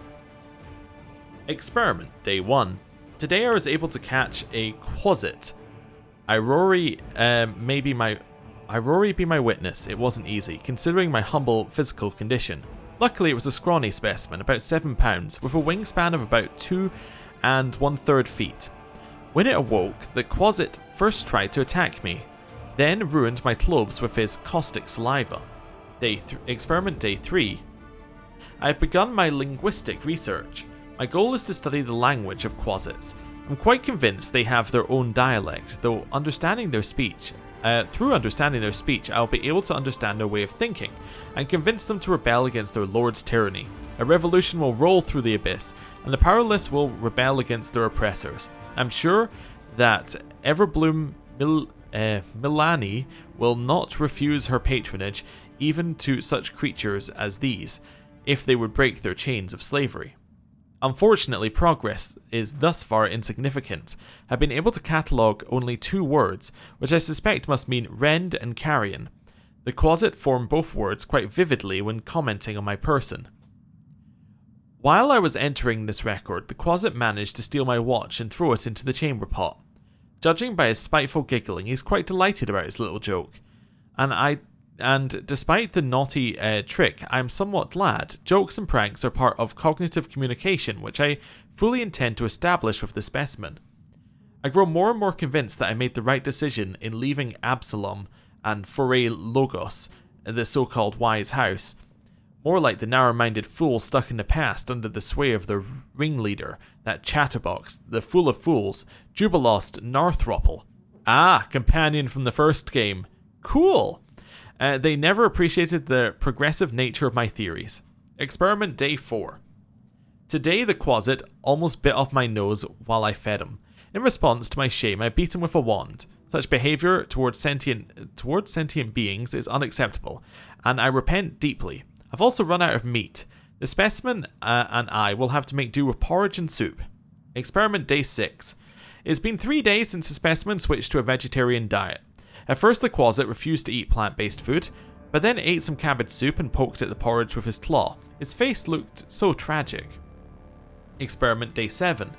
A: Experiment, day 1. Today I was able to catch a quasit. Aurori be my witness. It wasn't easy, considering my humble physical condition. Luckily it was a scrawny specimen, about 7 pounds, with a wingspan of about 2 1/3 feet. When it awoke, the quasit first tried to attack me, then ruined my clothes with his caustic saliva. Experiment day 3. I have begun my linguistic research. My goal is to study the language of quasits. I'm quite convinced they have their own dialect, though through understanding their speech, I'll be able to understand their way of thinking, and convince them to rebel against their lord's tyranny. A revolution will roll through the abyss, and the powerless will rebel against their oppressors. I'm sure that Everbloom Milani will not refuse her patronage even to such creatures as these, if they would break their chains of slavery. Unfortunately, progress is thus far insignificant. I've been able to catalogue only 2 words, which I suspect must mean rend and carrion. The quasit form both words quite vividly when commenting on my person. While I was entering this record, the quasit managed to steal my watch and throw it into the chamber pot. Judging by his spiteful giggling, he's quite delighted about his little joke. And despite the naughty trick, I'm somewhat glad. Jokes and pranks are part of cognitive communication, which I fully intend to establish with the specimen. I grow more and more convinced that I made the right decision in leaving Absalom and Foray Logos, the so-called wise house, more like the narrow-minded fool stuck in the past under the sway of the ringleader, that chatterbox, the fool of fools, Jubilost Narthropple. Ah, companion from the first game. Cool! They never appreciated the progressive nature of my theories. Experiment day 4. Today the quasit almost bit off my nose while I fed him. In response to my shame, I beat him with a wand. Such behaviour towards sentient beings is unacceptable, and I repent deeply. I've also run out of meat. The specimen and I will have to make do with porridge and soup. Experiment day 6. It's been 3 days since the specimen switched to a vegetarian diet. At first the quasit refused to eat plant-based food, but then ate some cabbage soup and poked at the porridge with his claw. His face looked so tragic. Experiment day 7.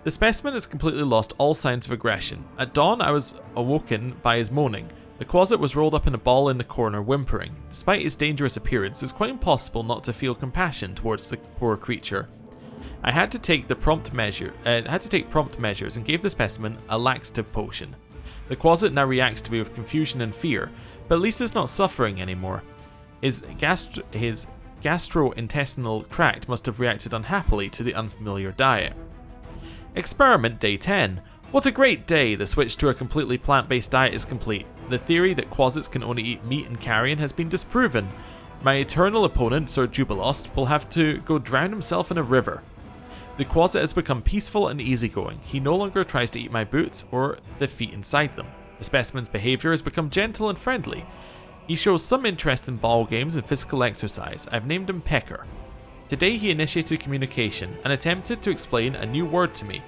A: The specimen has completely lost all signs of aggression. At dawn I was awoken by his moaning. The quasit was rolled up in a ball in the corner, whimpering. Despite his dangerous appearance, it's quite impossible not to feel compassion towards the poor creature. I had to take prompt measures and gave the specimen a laxative potion. The quasit now reacts to me with confusion and fear, but at least it's not suffering anymore. His gastrointestinal tract must have reacted unhappily to the unfamiliar diet. Experiment day 10. What a great day! The switch to a completely plant-based diet is complete. The theory that quasits can only eat meat and carrion has been disproven. My eternal opponent, Sir Jubilost, will have to go drown himself in a river. The quasit has become peaceful and easygoing. He no longer tries to eat my boots or the feet inside them. The specimen's behaviour has become gentle and friendly. He shows some interest in ball games and physical exercise. I've named him Pecker. Today he initiated communication and attempted to explain a new word to me.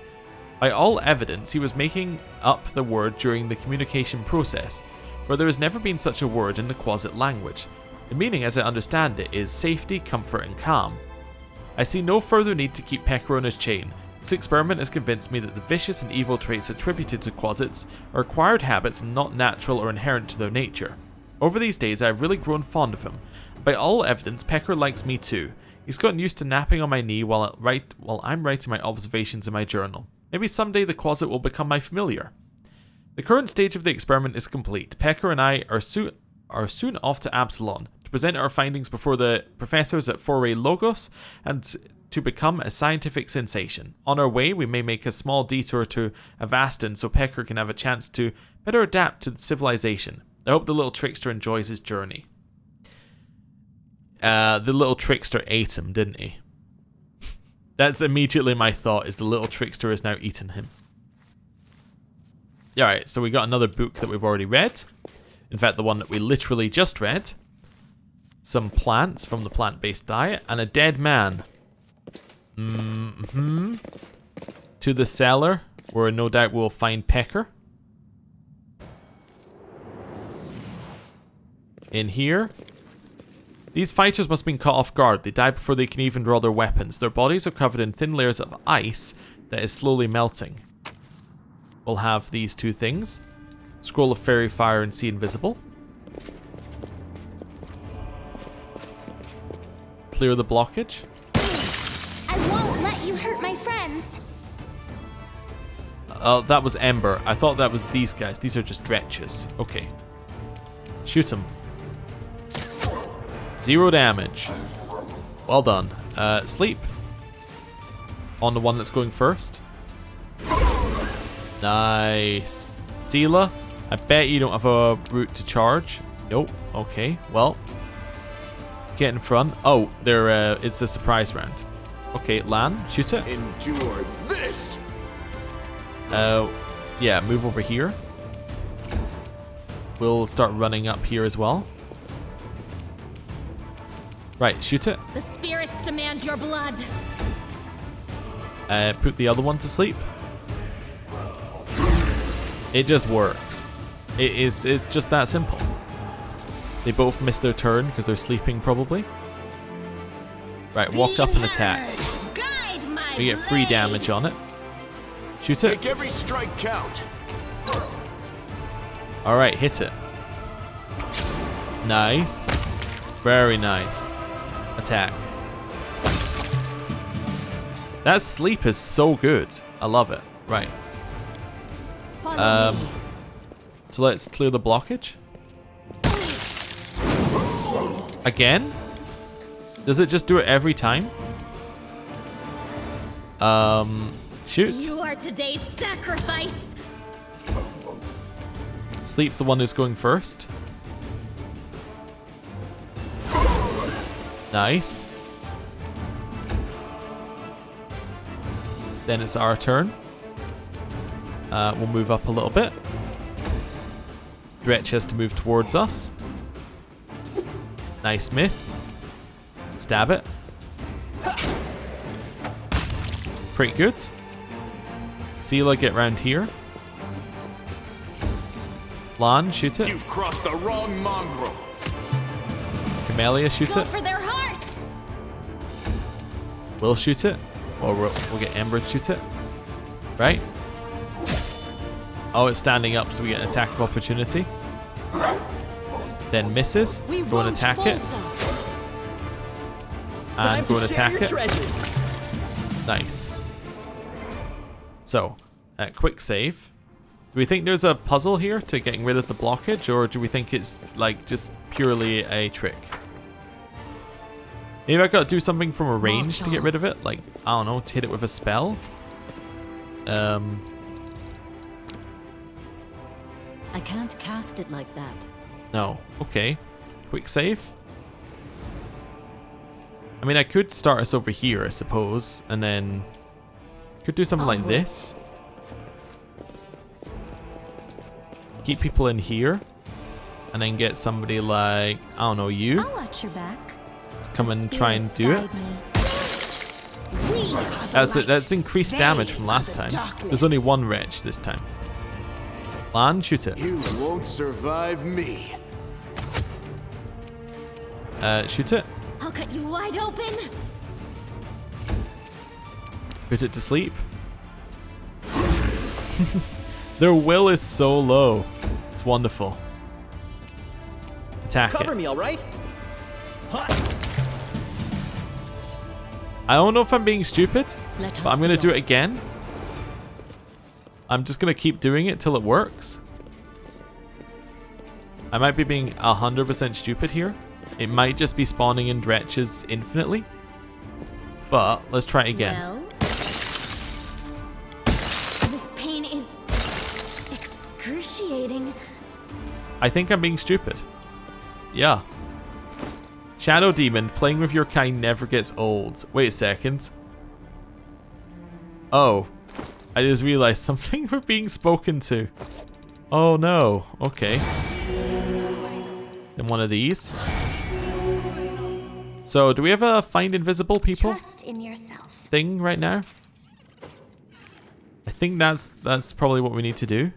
A: By all evidence, he was making up the word during the communication process, for there has never been such a word in the quasit language. The meaning, as I understand it, is safety, comfort, and calm. I see no further need to keep Pecker on his chain. This experiment has convinced me that the vicious and evil traits attributed to quasits are acquired habits and not natural or inherent to their nature. Over these days I have really grown fond of him. By all evidence, Pecker likes me too. He's gotten used to napping on my knee while I'm writing my observations in my journal. Maybe someday the quasit will become my familiar. The current stage of the experiment is complete. Pecker and I are soon off to Absalom to present our findings before the professors at Foray Logos and to become a scientific sensation. On our way, we may make a small detour to Avastin so Pecker can have a chance to better adapt to the civilization. I hope the little trickster enjoys his journey. The little trickster ate him, didn't he? That's immediately my thought, is the little trickster has now eaten him. Alright, so we got another book that we've already read. In fact, the one that we literally just read. Some plants from the plant-based diet, and a dead man. To the cellar, where no doubt we'll find Pecker. In here. These fighters must have been caught off guard. They die before they can even draw their weapons. Their bodies are covered in thin layers of ice that is slowly melting. We'll have these two things. Scroll of Fairy Fire and See Invisible. Clear the blockage.
E: I won't let you hurt my friends.
A: Oh, that was Ember. I thought that was these guys. These are just dretches. Okay. Shoot them. 0 damage. Well done. Sleep. On the one that's going first. Nice. Seela, I bet you don't have a route to charge. Nope. Okay, well. Get in front. Oh, there. It's a surprise round. Okay, Lan, shoot it.
F: Endure this.
A: Yeah, move over here. We'll start running up here as well. Right, shoot it.
E: The spirits demand your blood.
A: Put the other one to sleep. It just works. It's just that simple. They both miss their turn because they're sleeping probably. Right, walk up and attack. We get 3 damage on it. Shoot it.
F: Make every strike count.
A: Alright, hit it. Nice. Very nice. Attack. That sleep is so good. I love it. Right. So let's clear the blockage. Again? Does it just do it every time? Shoot.
E: You are today's sacrifice.
A: Sleep the one who's going first. Nice. Then it's our turn. We'll move up a little bit. Dretch has to move towards us. Nice miss. Stab it. Pretty good. Seela, get round here. Lan, shoot it.
F: You've crossed the wrong mongrel.
A: Camellia, shoot
E: Go
A: it.
E: for their hearts.
A: We'll shoot it. Or we'll get Ember to shoot it. Right? Oh, it's standing up, so we get an attack of opportunity. Then misses. Go and attack it. And go and attack it. Nice. So, quick save. Do we think there's a puzzle here to getting rid of the blockage, or do we think it's like just purely a trick? Maybe I gotta do something from a range to get rid of it, like, I don't know, to hit it with a spell.
D: I can't cast it like that.
A: No. Okay. Quick save. I mean, I could start us over here, I suppose, and then could do something like this. Keep people in here, and then get somebody like, I don't know, you
B: I'll watch your back.
A: to come and try and do it. That's increased damage from last time. There's only one wretch this time. Lan, shoot it.
F: You won't survive me.
A: Shoot it.
E: I'll cut you wide open.
A: Put it to sleep. Their will is so low. It's wonderful. Attack
G: Cover
A: it.
G: me, all right?
A: I don't know if I'm being stupid,
D: Let us
A: but I'm going to
D: be
A: do it
D: off.
A: again. I'm just going to keep doing it till it works. I might be being 100% stupid here. It might just be spawning in dretches infinitely. But let's try it again.
E: Well, this pain is excruciating.
A: I think I'm being stupid. Yeah. Shadow Demon, playing with your kind never gets old. Wait a second. Oh. I just realized something we're being spoken to. Oh no. Okay. Then one of these. So, do we have a find invisible people
B: Trust in yourself.
A: thing right now? I think that's probably what we need to do.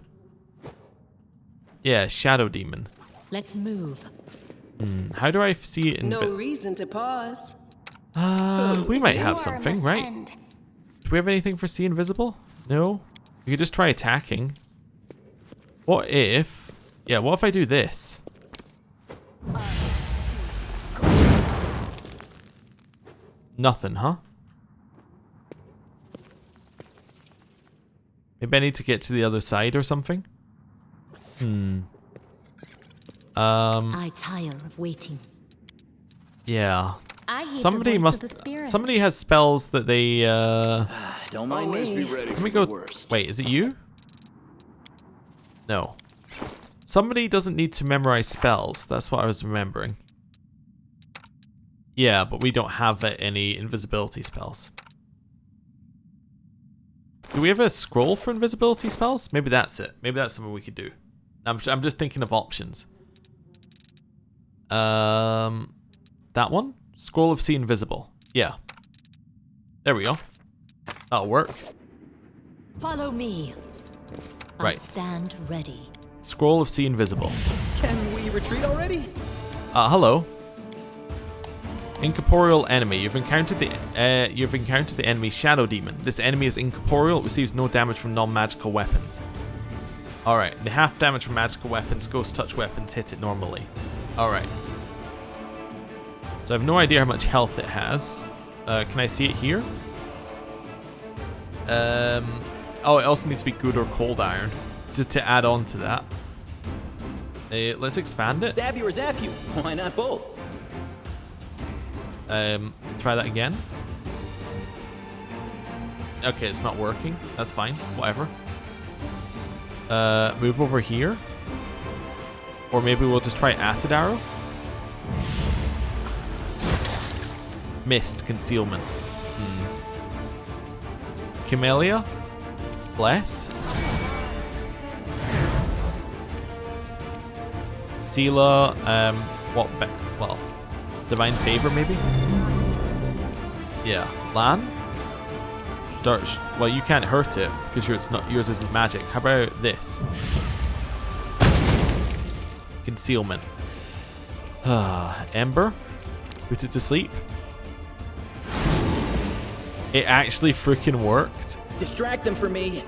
A: Yeah, Shadow Demon.
D: Let's move.
A: How do I see it?
G: No reason to pause.
A: We might have
B: War
A: something,
B: must
A: right?
B: end.
A: Do we have anything for see invisible? No. We could just try attacking. What if... Yeah, what if I do this? Nothing, huh? Maybe I need to get to the other side or something?
D: I tire of waiting.
A: Yeah.
E: I heed
A: Somebody
E: the voice
A: must...
E: of the spirits.
A: Somebody has spells that they,
H: Don't mind
F: Always be
H: me.
F: ready
A: Let
F: for
A: me
F: the
A: go...
F: worst.
A: Wait, is it you? No. Somebody doesn't need to memorize spells. That's what I was remembering. Yeah, but we don't have any invisibility spells. Do we have a scroll for invisibility spells? Maybe that's it. Maybe that's something we could do. I'm just thinking of options. That one? Scroll of See Invisible. Yeah. There we go. That'll work.
D: Follow me.
A: Right.
D: I stand ready.
A: Scroll of See Invisible.
H: Can we retreat already?
A: Hello. Incorporeal enemy. You've encountered the enemy Shadow Demon. This enemy is incorporeal. It receives no damage from non-magical weapons. Alright. The half damage from magical weapons, ghost touch weapons hit it normally. Alright. So I have no idea how much health it has. Can I see it here? Oh, it also needs to be good or cold iron. Just to add on to that. Let's expand it.
H: Stab you or zap you? Why not both?
A: Try that again. Okay, it's not working. That's fine. Whatever. Move over here. Or maybe we'll just try acid arrow. Mist, concealment. Camellia. Bless. Sela, well, Divine Favor maybe? Yeah. Lan? Well, you can't hurt it because it's not yours isn't magic. How about this? Concealment. Ember. Put it to sleep. It actually freaking worked.
H: Distract them for me.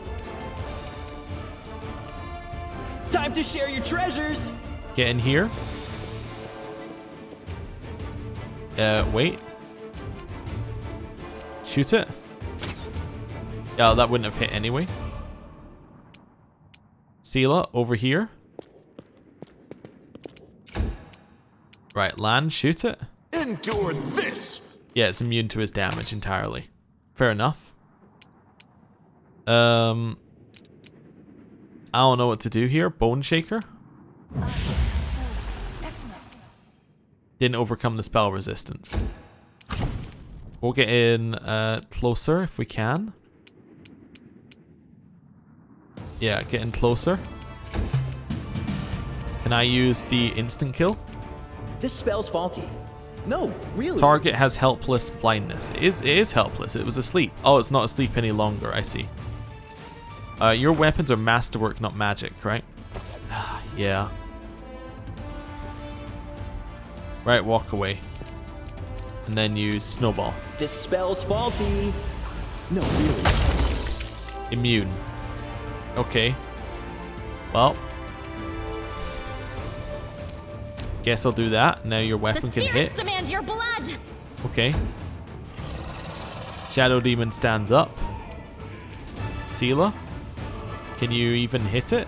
H: Time to share your treasures.
A: Get in here. Wait. Shoot it. Yeah, that wouldn't have hit anyway. Sela, over here. Right, Lan, shoot it.
F: Endure this.
A: Yeah, it's immune to his damage entirely. Fair enough. I don't know what to do here. Bone Shaker. Didn't overcome the spell resistance. We'll get in closer if we can. Yeah, get in closer. Can I use the instant kill?
H: This spell's faulty. No, really.
A: Target has helpless blindness. It is helpless. It was asleep. Oh, it's not asleep any longer. I see. Your weapons are masterwork, not magic, right? Yeah. Right, walk away. And then use Snowball.
H: This spell's faulty. No, really.
A: Immune. Okay. Well. Guess I'll do that. Now your weapon
E: The
A: can
E: spirits
A: hit.
E: demand your blood.
A: Okay. Shadow Demon stands up. Sela, can you even hit it?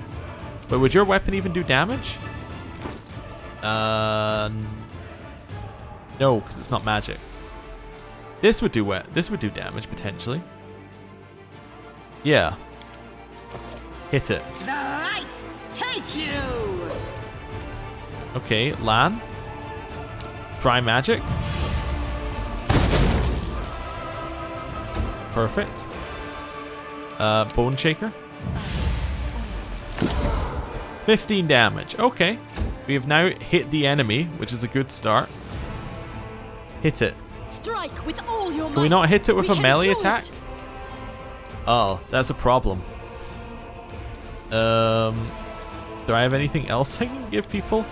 A: But would your weapon even do damage? No, because it's not magic. This would do damage potentially. Yeah. Hit it.
G: The light take you.
A: Okay, Lan. Dry magic. Perfect. Bone Shaker. 15 damage. Okay. We have now hit the enemy, which is a good start. Hit it.
D: Strike with all your might.
A: Can we not hit it with
D: We
A: a
D: can
A: melee
D: do
A: attack?
D: it.
A: Oh, that's a problem. Do I have anything else I can give people?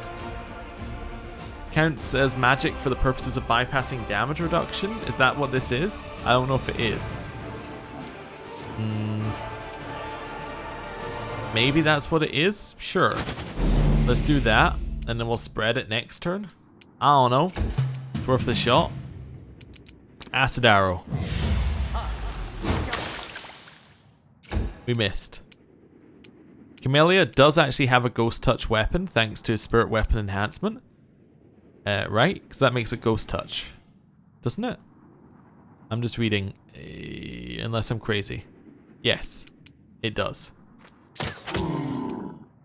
A: counts as magic for the purposes of bypassing damage reduction. Is that what this is? I don't know if it is. Maybe that's what it is? Sure. Let's do that, and then we'll spread it next turn. I don't know. It's worth the shot. Acid arrow. We missed. Camellia does actually have a ghost touch weapon thanks to spirit weapon enhancement. Right? Because that makes it ghost touch. Doesn't it? I'm just reading. Unless I'm crazy. Yes. It does.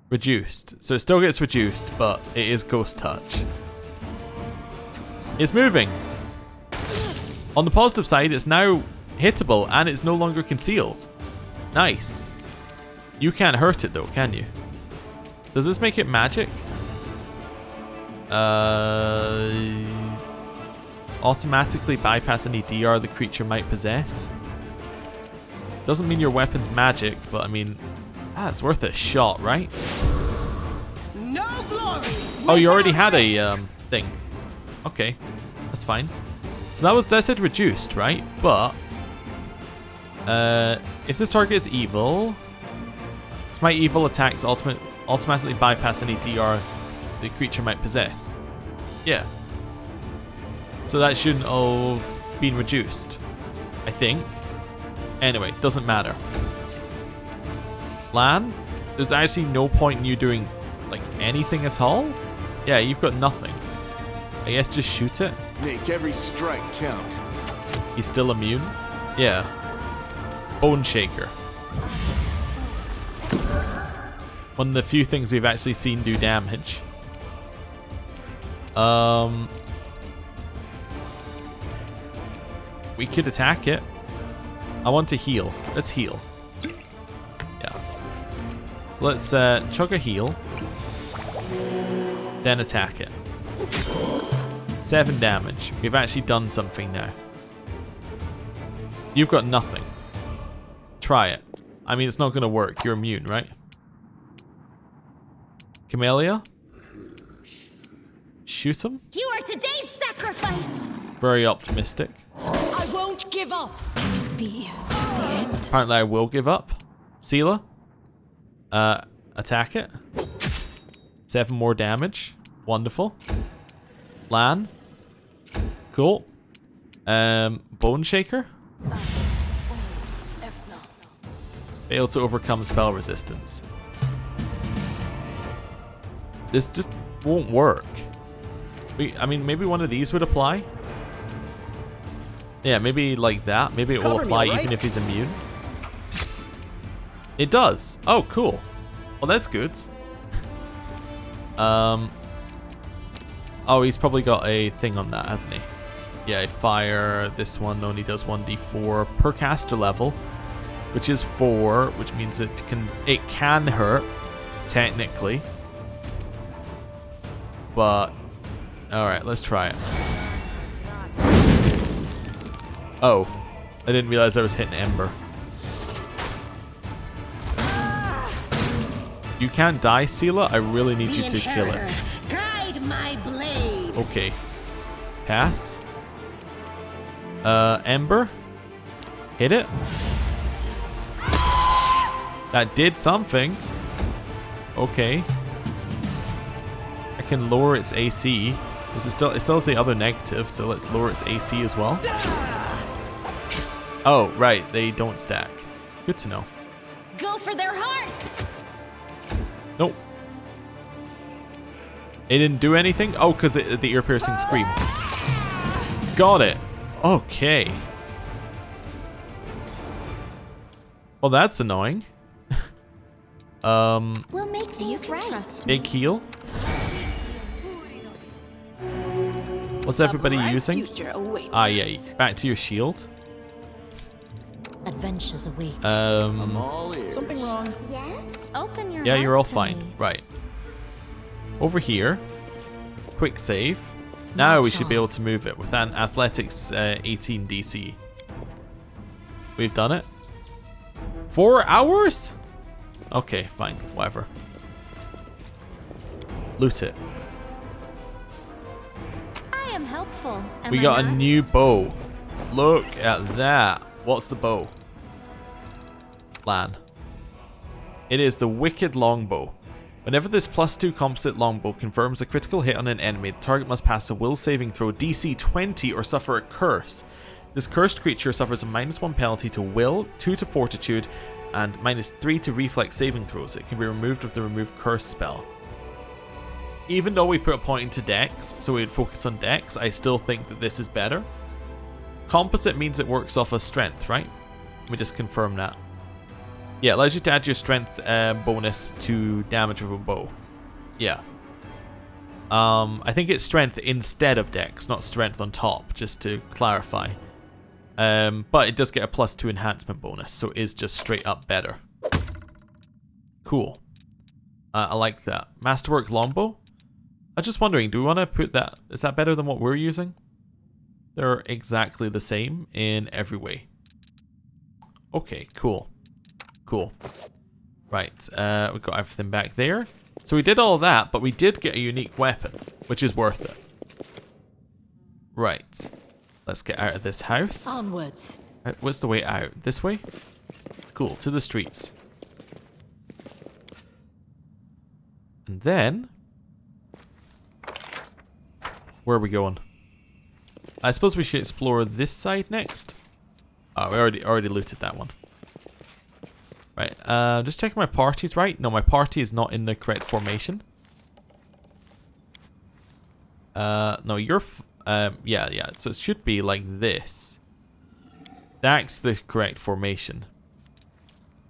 A: Reduced. So it still gets reduced, but it is ghost touch. It's moving. On the positive side, it's now hittable and it's no longer concealed. Nice. You can't hurt it though, can you? Does this make it magic? Automatically bypass any DR the creature might possess. Doesn't mean your weapon's magic, but I mean, it's worth a shot, right?
G: No glory.
A: Oh, you already had a thing. Okay, that's fine. So that said reduced, right? But if this target is evil, my evil attacks automatically bypass any DR the creature might possess. Yeah. So that shouldn't have been reduced, I think. Anyway, doesn't matter. Lan, there's actually no point in you doing like anything at all. Yeah, you've got nothing. I guess just shoot it.
F: Make every strike count.
A: He's still immune. Yeah. Bone Shaker. One of the few things we've actually seen do damage. We could attack it. I want to heal. Let's heal. Yeah. So let's chug a heal. Then attack it. 7 damage. We've actually done something now. You've got nothing. Try it. I mean, it's not going to work. You're immune, right? Camellia? Shoot him?
E: You are today's sacrifice!
A: Very optimistic.
D: I won't give up. Be the end.
A: Apparently I will give up. Seela? Attack it. 7 more damage. Wonderful. Lan? Cool. Bone Shaker? Fail to overcome spell resistance. This just won't work. I mean, maybe one of these would apply. Yeah, maybe like that. Maybe it will apply even if he's immune. It does. Oh, cool. Well, that's good. Oh, he's probably got a thing on that, hasn't he? Yeah, fire. This one only does 1d4 per caster level, which is 4, which means it can hurt technically. But all right, let's try it. Oh, I didn't realize I was hitting Ember. You can't die, Seela. I really need you to kill it.
G: Guide my blade.
A: Okay. Pass. Ember. Hit it. That did something. Okay. I can lower its AC. It still has the other negative, so let's lower its AC as well. Oh, right. They don't stack. Good to know.
E: Go for their hearts!
A: Nope. It didn't do anything? Oh, because the ear-piercing scream. Got it. Okay. Well, that's annoying.
E: We'll make things right.
A: Big heal. What's everybody using? Ah, yeah. Back to your shield.
D: Adventures await.
F: I'm all ears.
H: Something wrong.
E: Yes? Open your
A: Yeah, you're all
E: heart to
A: fine.
E: me.
A: Right. Over here. Quick save. Now we should be able to move it with an athletics 18 DC. We've done it. 4 hours? Okay, fine. Whatever. Loot it.
E: careful.
A: We got a new bow. Look at that. What's the bow? Lan. It is the Wicked Longbow. Whenever this +2 composite longbow confirms a critical hit on an enemy, the target must pass a will saving throw DC 20 or suffer a curse. This cursed creature suffers a -1 penalty to will, 2 to fortitude, and -3 to reflex saving throws. It can be removed with the remove curse spell. Even though we put a point into dex, so we would focus on dex, I still think that this is better. Composite means it works off of strength, right? Let me just confirm that. Yeah, it allows you to add your strength bonus to damage with a bow. Yeah. I think it's strength instead of dex, not strength on top, just to clarify. But it does get a +2 enhancement bonus, so it is just straight up better. Cool. I like that. Masterwork Longbow? I'm just wondering, do we want to put that... Is that better than what we're using? They're exactly the same in every way. Okay, cool. Cool. Right, we've got everything back there. So we did all that, but we did get a unique weapon, which is worth it. Right. Let's get out of this house.
D: Onwards.
A: What's the way out? This way? Cool, to the streets. And then... Where are we going? I suppose we should explore this side next. Oh, we already looted that one. Right, just checking my party's right. No, my party is not in the correct formation. No, you're... yeah, so it should be like this. That's the correct formation.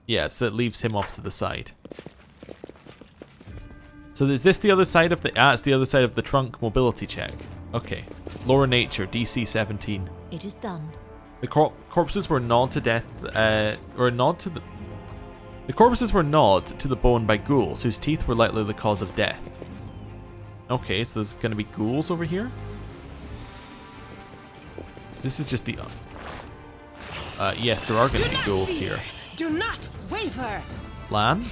A: Yeah, so it leaves him off to the side. So is this the other side of the... Ah, it's the other side of the trunk mobility check. Okay. Lower nature, DC 17.
D: It is done.
A: The corpses were gnawed to death... or gnawed to the... The corpses were gnawed to the bone by ghouls, whose teeth were likely the cause of death. Okay, so there's going to be ghouls over here? So this is just the... yes, there are going to be ghouls here.
G: Do not waver.
A: Lan?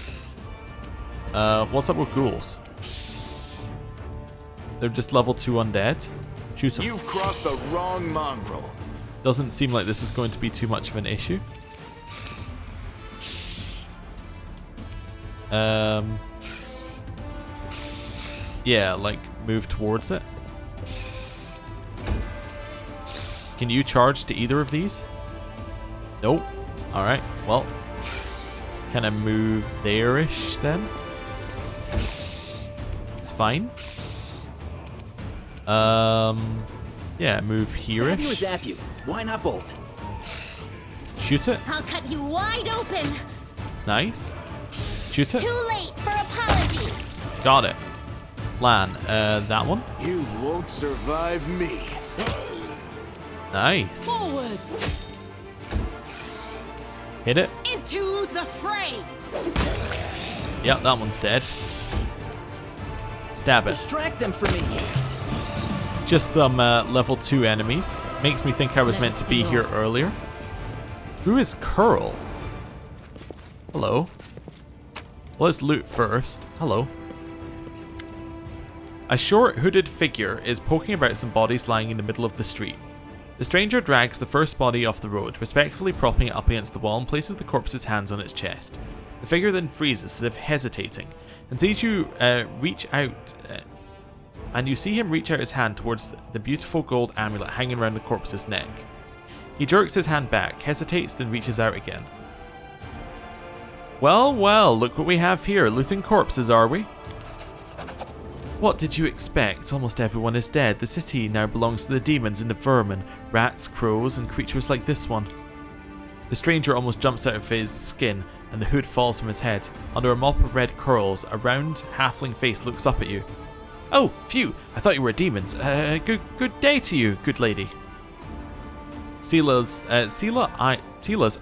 A: What's up with ghouls? They're just level 2 undead. Shoot them.
C: You've crossed the wrong mongrel.
A: Doesn't seem like this is going to be too much of an issue. Yeah, like, move towards it. Can you charge to either of these? Nope. Alright, well. Can I move there-ish then? It's fine. Yeah, move here-ish.
H: Stab you or zap you. Why not both?
A: Shoot it.
E: I'll cut you wide open.
A: Nice. Shoot it.
E: Too late for apologies.
A: Got it. Lan, that one.
C: You won't survive me.
A: Nice.
D: Forwards.
A: Hit it.
G: Into the fray.
A: Yep, that one's dead. Stab it.
H: Distract them for me.
A: Just some level 2 enemies. Makes me think I was meant to be here earlier. Who is Curl? Hello. Let's loot first. Hello. A short hooded figure is poking about some bodies lying in the middle of the street. The stranger drags the first body off the road, respectfully propping it up against the wall and places the corpse's hands on its chest. The figure then freezes as if hesitating, and sees you reach out, and you see him reach out his hand towards the beautiful gold amulet hanging around the corpse's neck. He jerks his hand back, hesitates, then reaches out again. Well, well, look what we have here. Looting corpses, are we? What did you expect? Almost everyone is dead. The city now belongs to the demons and the vermin, rats, crows, and creatures like this one. The stranger almost jumps out of his skin, and the hood falls from his head. Under a mop of red curls, a round, halfling face looks up at you. Oh, phew! I thought you were demons. Good day to you, good lady. Sela's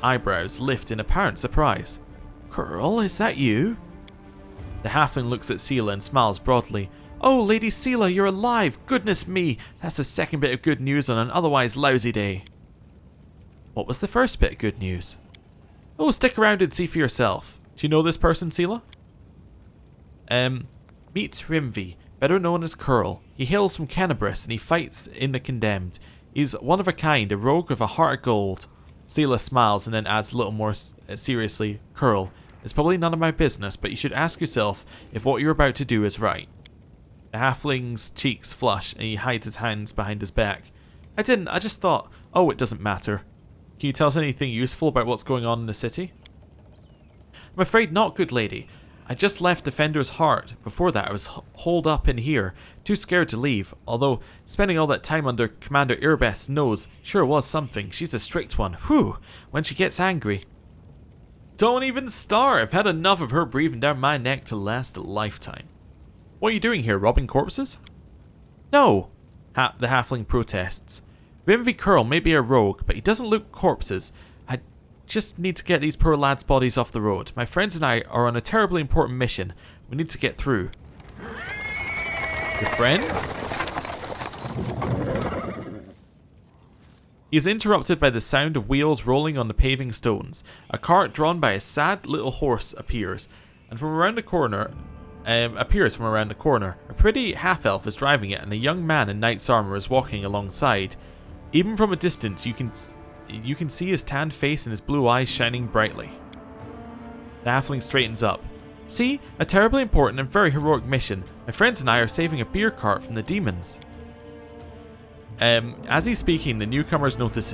A: eyebrows lift in apparent surprise. Curl, is that you? The halfling looks at Sela and smiles broadly. Oh, Lady Sela, you're alive! Goodness me! That's the second bit of good news on an otherwise lousy day. What was the first bit of good news? Oh, stick around and see for yourself. Do you know this person, Sela? Meet Rimvi, better known as Curl. He hails from Kenabris and he fights in the Condemned. He's one of a kind, a rogue with a heart of gold. Seela smiles and then adds a little more seriously, Curl, it's probably none of my business, but you should ask yourself if what you're about to do is right. The halfling's cheeks flush and he hides his hands behind his back. I just thought, oh, it doesn't matter. Can you tell us anything useful about what's going on in the city? I'm afraid not, good lady. I just left Defender's Heart. Before that, I was holed up in here, too scared to leave, although spending all that time under Commander Irbeth's nose sure was something. She's a strict one. Whew, when she gets angry. Don't even start. I've had enough of her breathing down my neck to last a lifetime. What are you doing here, robbing corpses? No, the halfling protests. Rimvy Curl may be a rogue, but he doesn't loot corpses. I just need to get these poor lads' bodies off the road. My friends and I are on a terribly important mission. We need to get through. Your friends? He is interrupted by the sound of wheels rolling on the paving stones. A cart drawn by a sad little horse appears, and from around the corner, A pretty half-elf is driving it, and a young man in knight's armor is walking alongside. Even from a distance, you can see his tanned face and his blue eyes shining brightly. The halfling straightens up. See, a terribly important and very heroic mission. My friends and I are saving a beer cart from the demons. As he's speaking, the newcomers notice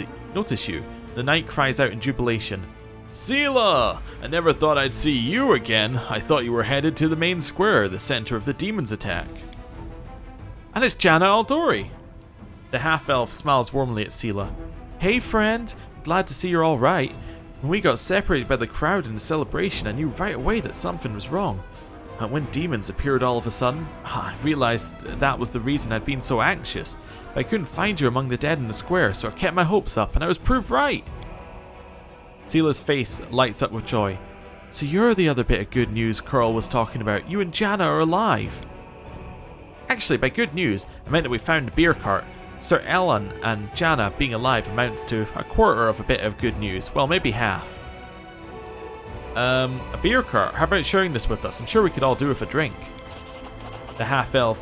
A: you. The knight cries out in jubilation. Seela! I never thought I'd see you again. I thought you were headed to the main square, the center of the demons' attack. And it's Jana Aldori! The half-elf smiles warmly at Seela. Hey friend, glad to see you're alright. When we got separated by the crowd in the celebration, I knew right away that something was wrong. And when demons appeared all of a sudden, I realized that was the reason I'd been so anxious. But I couldn't find you among the dead in the square, so I kept my hopes up, and I was proved right. Seela's face lights up with joy. So you're the other bit of good news Curl was talking about. You and Jana are alive. Actually, by good news, I meant that we found the beer cart. Sir Ellen and Jana being alive amounts to a quarter of a bit of good news. Well, maybe half. A beer cart? How about sharing this with us? I'm sure we could all do with a drink. The half-elf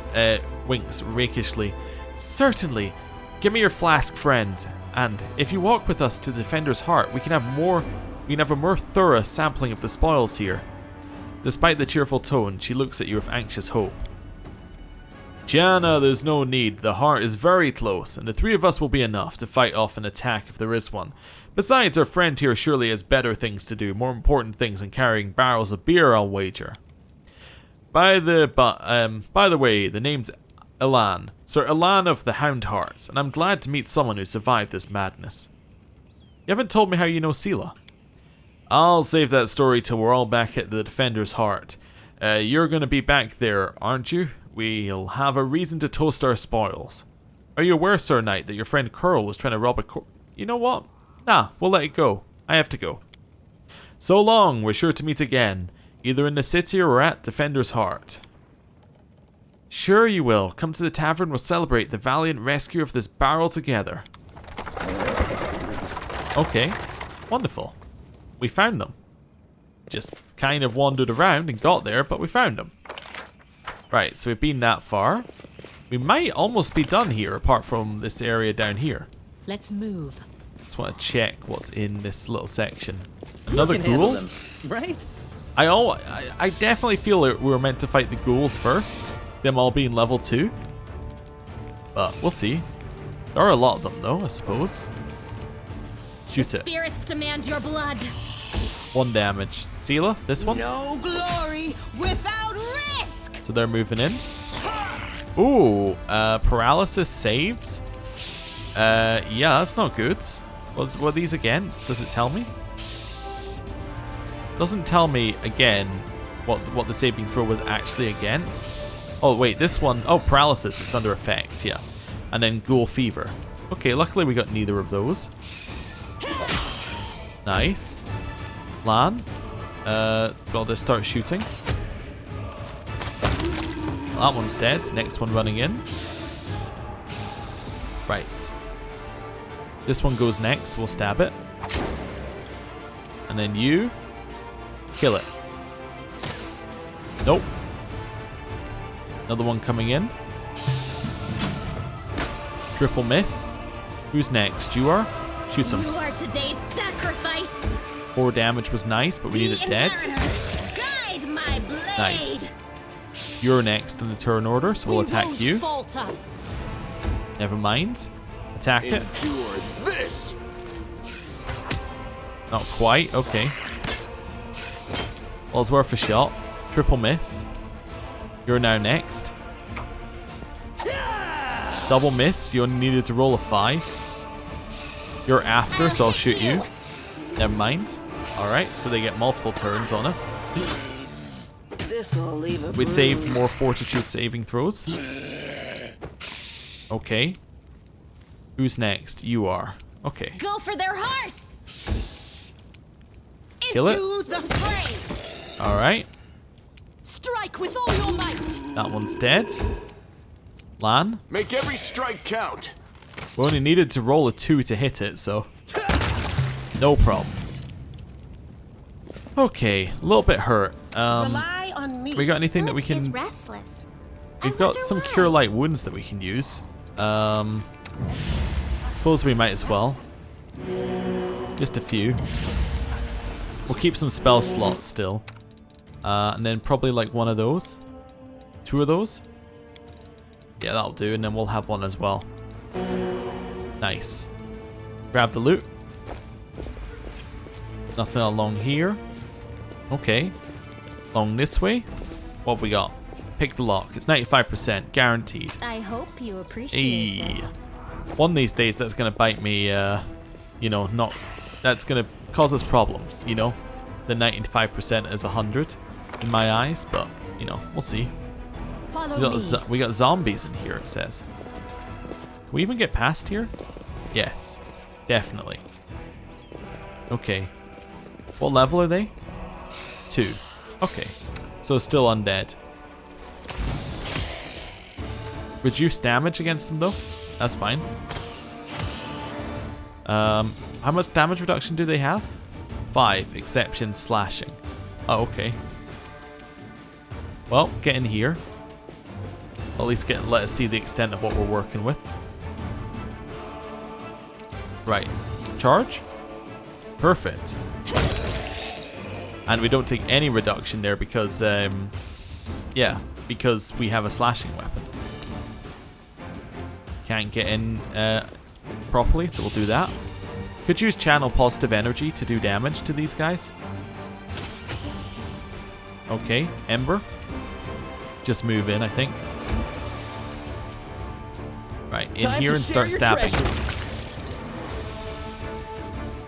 A: winks rakishly. Certainly. Give me your flask, friend. And if you walk with us to the Defender's Heart, we can have a more thorough sampling of the spoils here. Despite the cheerful tone, she looks at you with anxious hope. Jana, there's no need. The heart is very close, and the three of us will be enough to fight off an attack if there is one. Besides, our friend here surely has better things to do, more important things than carrying barrels of beer, I'll wager. By the way, the name's Elan, Sir Elan of the Hound Hearts, and I'm glad to meet someone who survived this madness. You haven't told me how you know Seela. I'll save that story till we're all back at the Defender's Heart. You're going to be back there, aren't you? We'll have a reason to toast our spoils. Are you aware, Sir Knight, that your friend Curl was trying to rob a You know what? Nah, we'll let it go. I have to go. So long, we're sure to meet again, either in the city or at Defender's Heart. Sure you will. Come to the tavern, we'll celebrate the valiant rescue of this barrel together. Okay, wonderful. We found them. Just kind of wandered around and got there, but we found them. Right, so we've been that far. We might almost be done here, apart from this area down here.
D: Let's move.
A: Just want to check what's in this little section. Another ghoul?
H: Them, right?
A: I definitely feel that we were meant to fight the ghouls first. Them all being level 2. But we'll see. There are a lot of them though, I suppose. Shoot it.
E: Spirits demand your blood.
A: 1 damage. Seela, this one?
G: No glory without risk!
A: So they're moving in. Ooh, paralysis saves. Yeah, that's not good. What are these against? Does it tell me? Doesn't tell me again what the saving throw was actually against. Oh wait, this one, oh, paralysis, it's under effect, yeah. And then ghoul fever. Okay, luckily we got neither of those. Nice. Lan, got to start shooting. That one's dead. Next one running in. Right. This one goes next. We'll stab it. And then you kill it. Nope. Another one coming in. Triple miss. Who's next? You are? Shoot him.
E: You are today's sacrifice.
A: 4 damage was nice, but we need it dead.
E: Guide my blade.
A: Nice. You're next in the turn order, so we'll attack you.
D: Falter.
A: Never mind. Attack it.
F: Endure this.
A: Not quite. Okay. Well, it's worth a shot. Triple miss. You're now next. Double miss. You only needed to roll a 5. You're after, so I'll shoot you. Never mind. Alright, so they get multiple turns on us.
G: This'll leave a
A: We saved more fortitude saving throws. Okay. Who's next? You are. Okay.
E: Go for their hearts.
A: Kill it.
G: Into the fray.
A: Alright.
D: Strike with all your might.
A: That one's dead. Lan.
F: Make every strike count.
A: We only needed to roll a 2 to hit it, so no problem. Okay, a little bit hurt.
G: Rely on me.
A: We got anything that we
B: Is
A: can?
B: restless.
A: We've got some cure light wounds that we can use. Suppose we might as well. Just a few. We'll keep some spell slots still, and then probably like one of those, 2 of those. Yeah, that'll do, and then we'll have one as well. Nice. Grab the loot. Nothing along here. Okay. Along this way. What have we got? Pick the lock. It's 95%. Guaranteed.
E: I hope you appreciate
A: Hey.
E: this.
A: One of these days that's going to bite me, you know, not... That's going to cause us problems, you know? The 95% is 100 in my eyes, but, you know, we'll see.
D: Follow
A: We
D: me.
A: we got zombies in here, it says. Can we even get past here? Yes, definitely. Okay. What level are they? 2. Okay. So still undead. Reduce damage against them though. That's fine. How much damage reduction do they have? 5. Exception slashing. Oh, okay. Well, get in here. At least let us see the extent of what we're working with. Right. Charge. Perfect. And we don't take any reduction there because, yeah, because we have a slashing weapon. Can't get in properly, so we'll do that. Could use channel positive energy to do damage to these guys. Okay, Ember. Just move in, I think. Right, in
H: Time
A: here
H: to
A: and
H: share
A: start
H: your
A: stabbing.
H: treasures.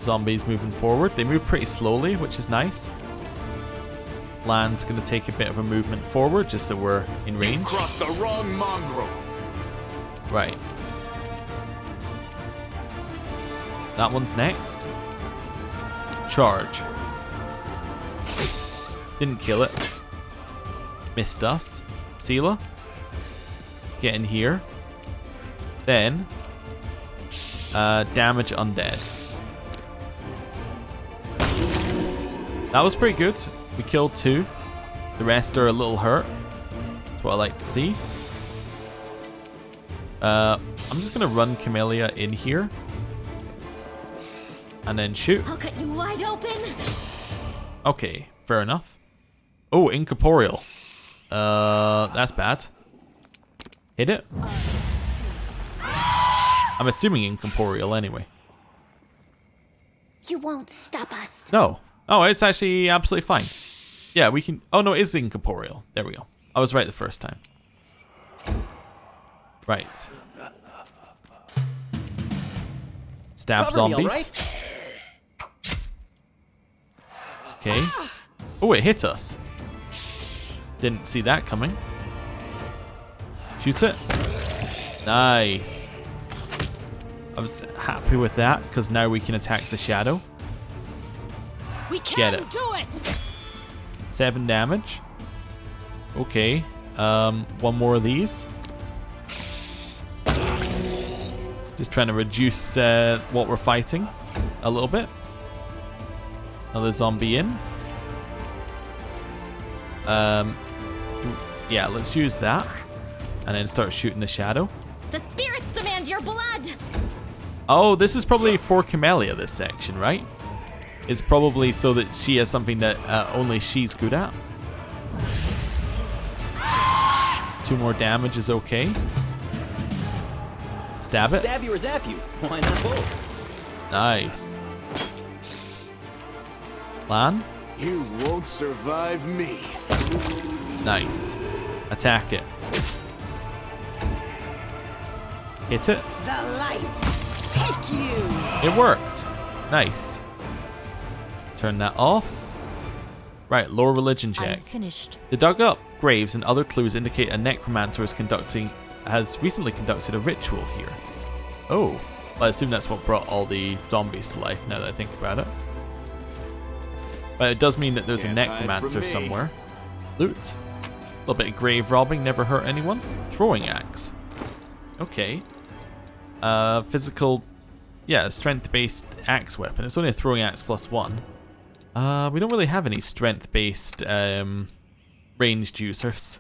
A: Zombies moving forward. They move pretty slowly, which is nice. Lan's going to take a bit of a movement forward just so we're in range.
F: You've crossed the wrong mongrel.
A: Right. That one's next. Charge. Didn't kill it. Missed us. Sealer. Get in here. Then damage undead. That was pretty good. We killed 2. The rest are a little hurt. That's what I like to see. I'm just gonna run Camellia in here. And then shoot.
E: I'll cut you wide open.
A: Okay, fair enough. Oh, incorporeal. That's bad. Hit it. I'm assuming incorporeal anyway.
E: You won't stop us.
A: No. Oh, it's actually absolutely fine. Yeah, we can... Oh, no, it is incorporeal. There we go. I was right the first time. Right. Stab
H: Cover me,
A: zombies.
H: alright?
A: Okay. Oh, it hit us. Didn't see that coming. Shoots it. Nice. I was happy with that because now we can attack the shadow.
D: We can
A: Get it.
D: do it.
A: 7 damage. Okay. One more of these. Just trying to reduce what we're fighting a little bit. Another zombie in. Yeah, let's use that. And then start shooting the shadow.
E: The spirits demand your blood!
A: Oh, this is probably for Camellia, this section, right? It's probably so that she has something that only she's good at. 2 more damage is okay. Stab it.
H: Stab you or zap you. Why not both?
A: Nice. Lan?
F: You won't survive me.
A: Nice. Attack it. Hit it.
G: The light. Take you.
A: It worked. Nice. Turn that off. Right, lore religion check.
D: Finished.
A: The dug up graves and other clues indicate a necromancer has recently conducted a ritual here. Oh, well, I assume that's what brought all the zombies to life now that I think about it. But it does mean that there's
C: Can't
A: a
C: hide from
A: necromancer
C: me.
A: somewhere. Loot. A little bit of grave robbing, never hurt anyone. Throwing axe. Okay. Physical, yeah, strength-based axe weapon. It's only a throwing axe +1. We don't really have any strength-based ranged users.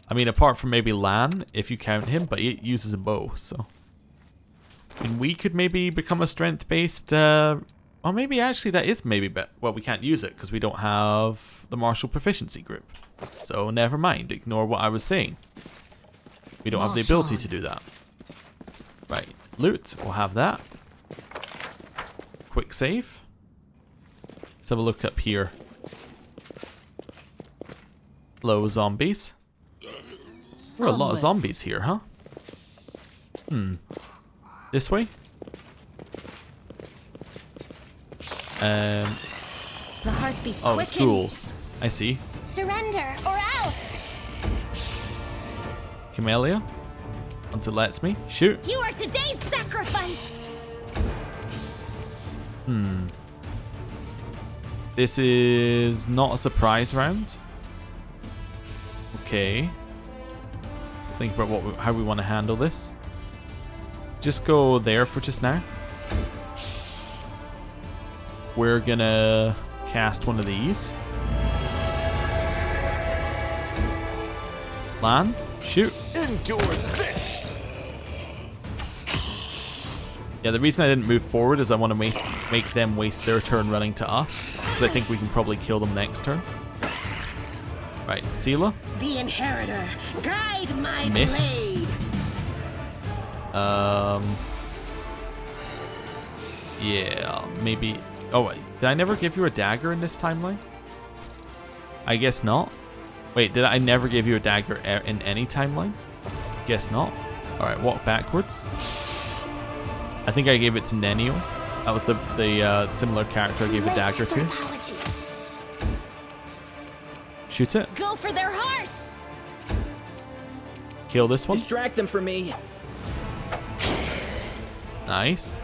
A: I mean, apart from maybe Lan, if you count him, but he uses a bow, so. And we could maybe become a strength-based, well, maybe actually that is maybe, well, we can't use it because we don't have the martial proficiency group. So never mind, ignore what I was saying. We don't have the ability to do that. Right, loot, we'll have that. Quick save. Let's have a look up here. Hello, zombies. There are a lot of zombies here, huh? This way?
E: The heartbeat
A: Oh, it's ghouls. I see.
E: Surrender or else!
A: Camellia? Once it lets me. Shoot.
E: You are today's sacrifice!
A: This is not a surprise round. Okay. Let's think about how we want to handle this. Just go there for just now. We're gonna cast one of these. Lan, shoot.
F: Endure this.
A: Yeah, the reason I didn't move forward is I want to make them waste their turn running to us, because I think we can probably kill them next turn. Right, Sela.
G: The inheritor. Guide my
A: Missed.
G: blade.
A: Yeah, maybe. Oh, wait, did I never give you a dagger in this timeline? I guess not. Wait, did I never give you a dagger in any timeline? Guess not. All right, walk backwards. I think I gave it to Nenio. That was the similar character I gave a dagger to.
E: Apologies.
A: Shoot it.
E: Go for their hearts!
A: Kill this one.
H: Distract them from me.
A: Nice.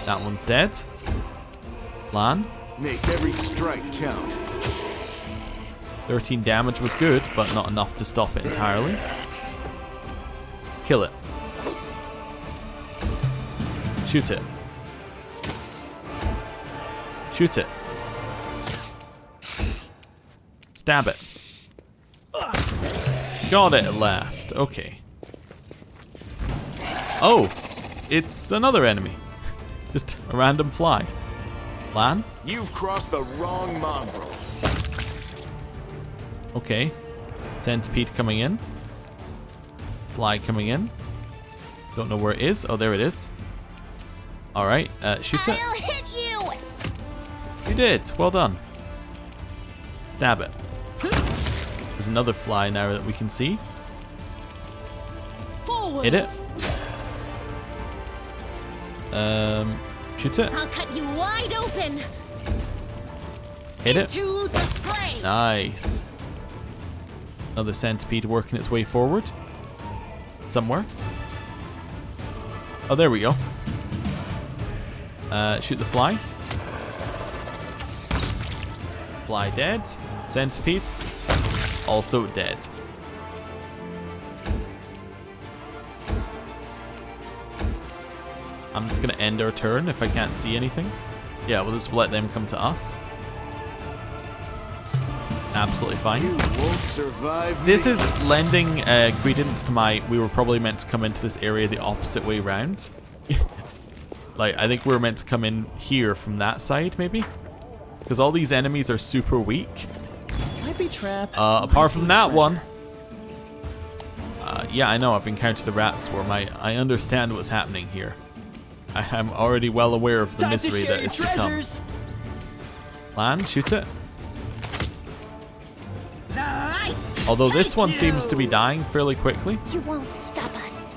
A: That one's dead. Lan.
F: Make every strike count.
A: 13 damage was good, but not enough to stop it entirely. Kill it. Shoot it. Shoot it. Stab it. Got it at last. Okay. Oh, it's another enemy. Just a random fly. Lan?
F: You've crossed the wrong mongrel.
A: Okay. Centipede coming in. Fly coming in. Don't know where it is. Oh, there it is. Alright, shoot it.
E: I'll hit you!
A: You did. Well done. Stab it. There's another fly now that we can see.
D: Forward.
A: Hit it. Shoot it.
E: I'll cut you wide open!
A: Hit it.
G: To the fray.
A: Nice. Another centipede working its way forward. Somewhere. Oh, there we go. Shoot the fly. Fly dead. Centipede. Also dead. I'm just gonna end our turn if I can't see anything. Yeah, we'll just let them come to us. absolutely fine.
F: You won't survive
A: This
F: me.
A: is lending credence to my, we were probably meant to come into this area the opposite way round. Like, I think we were meant to come in here from that side, maybe? Because all these enemies are super weak.
H: Can I be trapped?
A: Apart from that one. Yeah, I know, I've encountered the rat swarm. I understand what's happening here. I am already well aware of the
H: Time
A: misery
H: to share
A: that
H: your
A: is to come.
H: treasures.
A: Land, shoot it.
G: The light.
A: Although this one
G: Take
A: seems to be
G: you.
A: dying fairly quickly.
E: You won't stop us.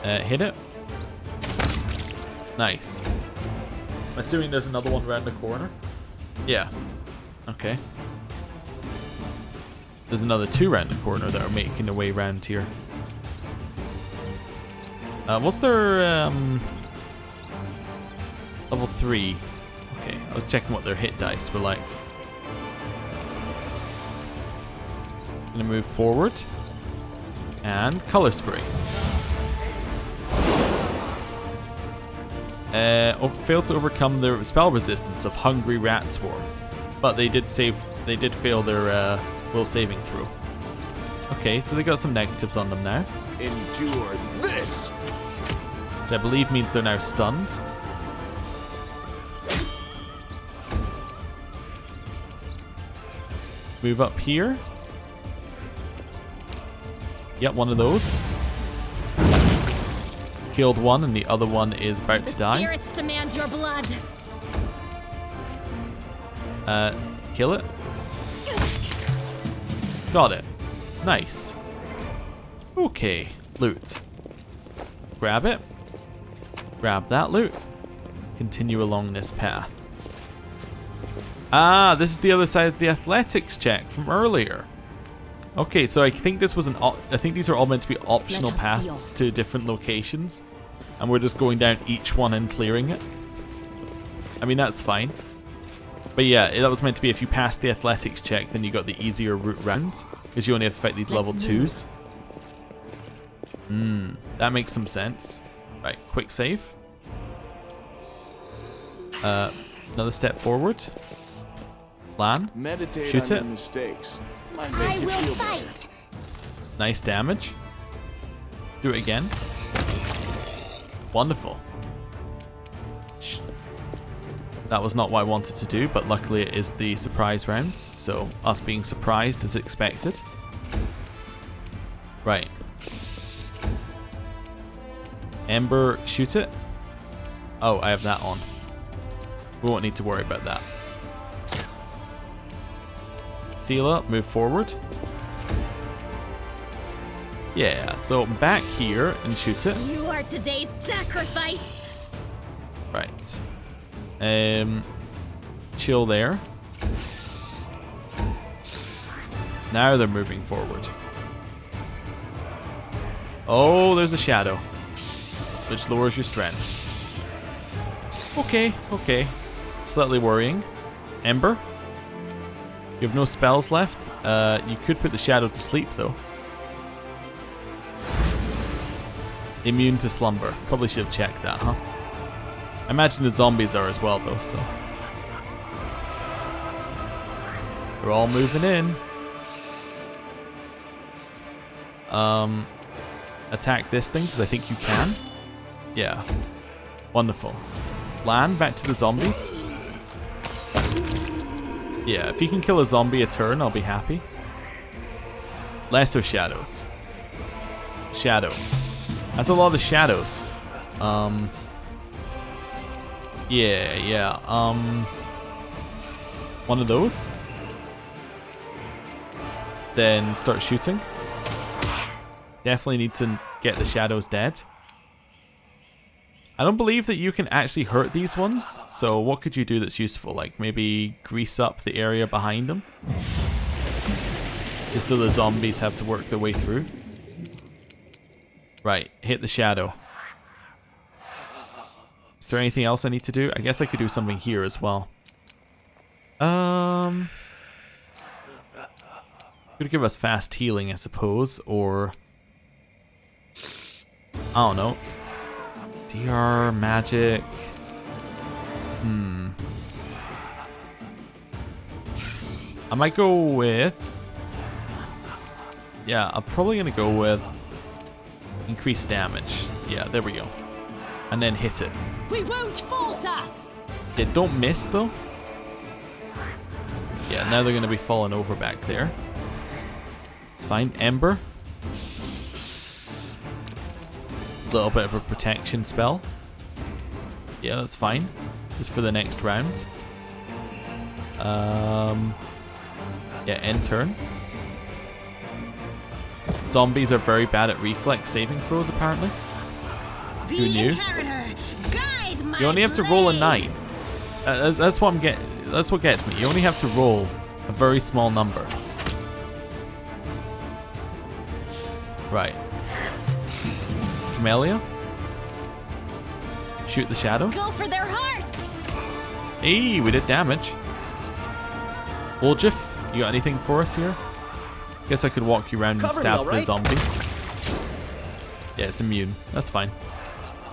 A: Hit it. Nice. I'm assuming there's another one around the corner. Yeah. Okay. There's another 2 around the corner that are making their way around here. What's their level 3? Okay, I was checking what their hit dice were like. Gonna move forward and color spray. Failed to overcome the spell resistance of Hungry Rat Swarm, but they did fail their will saving throw. Okay, so they got some negatives on them now,
F: Endure this.
A: which I believe means they're now stunned. Move up here. Yep, one of those. Killed one, and the other one is about to die.
E: Spirits demand your blood.
A: Kill it. Got it. Nice. Okay, loot. Grab it. Grab that loot. Continue along this path. Ah, this is the other side of the athletics check from earlier. Okay, so I think this was I think these are all meant to be optional
D: Let us be
A: paths
D: off.
A: to different locations, and we're just going down each one and clearing it. I mean, that's fine. But yeah, that was meant to be if you passed the athletics check, then you got the easier route round, because you only have to fight these level 2s. That makes some sense. Right, quick save. Another step forward. Lan,
F: Meditate
A: shoot
F: on your
A: it.
F: mistakes. Might
E: I
F: make you
E: will
F: feel better.
E: fight.
A: Nice damage. Do it again. Wonderful. That was not what I wanted to do, but luckily it is the surprise rounds, so us being surprised is expected. Right. Ember, shoot it. Oh, I have that on. We won't need to worry about that. Seal up, move forward. Yeah, so back here and shoot it.
E: You are today's sacrifice.
A: Right. Chill there. Now they're moving forward. Oh, there's a shadow, which lowers your strength. Okay, okay. Slightly worrying. Ember? You have no spells left? You could put the shadow to sleep, though. Immune to slumber. Probably should have checked that, huh? I imagine the zombies are as well, though, so. They're all moving in. Attack this thing, because I think you can. Yeah. Wonderful. Lan, back to the zombies. Yeah, if you can kill a zombie a turn, I'll be happy. Lesser shadows. Shadow. That's a lot of shadows. Yeah. One of those. Then start shooting. Definitely need to get the shadows dead. I don't believe that you can actually hurt these ones, so what could you do that's useful? Like maybe grease up the area behind them? Just so the zombies have to work their way through. Right, hit the shadow. Is there anything else I need to do? I guess I could do something here as well. Could give us fast healing, I suppose, or I don't know. DR magic. I might go with... Yeah, I'm probably going to go with increased damage. Yeah, there we go. And then hit it.
D: We won't falter.
A: Yeah, don't miss though. Yeah, now they're going to be falling over back there. It's fine. Ember. A little bit of a protection spell. Yeah, that's fine. Just for the next round. Yeah, end turn. Zombies are very bad at reflex saving throws, apparently. Who knew? You only have to roll a 9. That's what I'm getting. That's what gets me. You only have to roll a very small number. Right. Camellia. Shoot the shadow.
E: Go for their hearts!
A: Hey, we did damage. Woljif, you got anything for us here? Guess I could walk you around and stab the zombie. Yeah, it's immune. That's fine.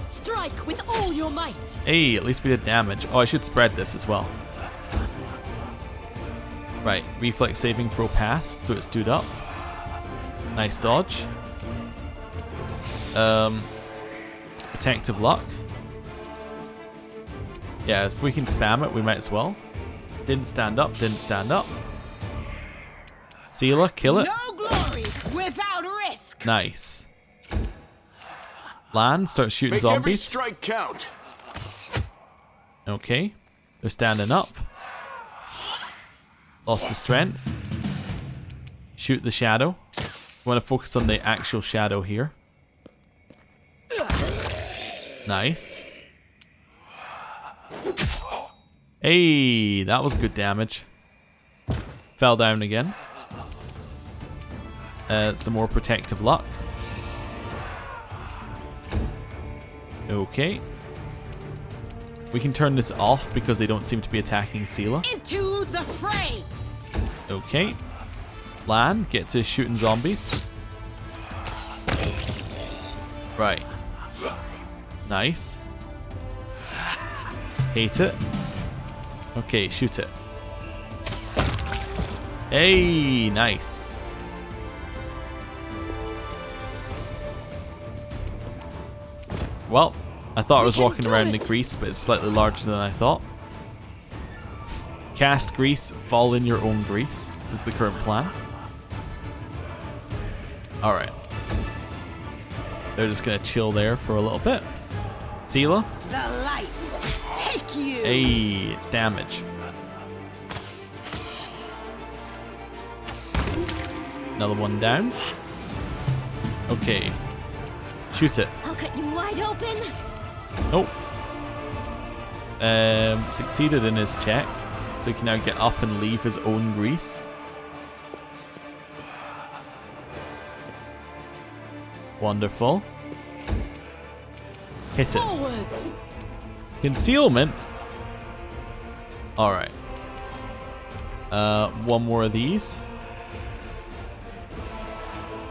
D: Strike with all your might.
A: Hey, at least we did damage. Oh, I should spread this as well. Right, reflex saving throw passed, so it stood up. Nice dodge. Protective luck. Yeah, if we can spam it, we might as well. Didn't stand up, didn't stand up. Sealer, kill it.
G: No glory without risk.
A: Nice. Land, start shooting
F: Make every
A: zombies.
F: strike count.
A: Okay. They're standing up. Lost the strength. Shoot the shadow. We want to focus on the actual shadow here. Nice. Hey, that was good damage. Fell down again. Some more protective luck. Okay. We can turn this off because they don't seem to be attacking Seela.
G: Into the fray.
A: Okay. Lan, get to shooting zombies. Right. Nice. Hate it. Okay, shoot it. Hey, nice. Well, I thought I was walking around the grease, but it's slightly larger than I thought. Cast grease, fall in your own grease is the current plan. Alright. They're just gonna chill there for a little bit. Seela?
G: The light. Take you.
A: Hey, it's damage. Another one down. Okay. Shoot it.
E: I'll cut you wide open.
A: Nope. Succeeded in his check. So he can now get up and leave his own grease. Wonderful. Hit it.
D: Forwards.
A: Concealment. Alright. One more of these.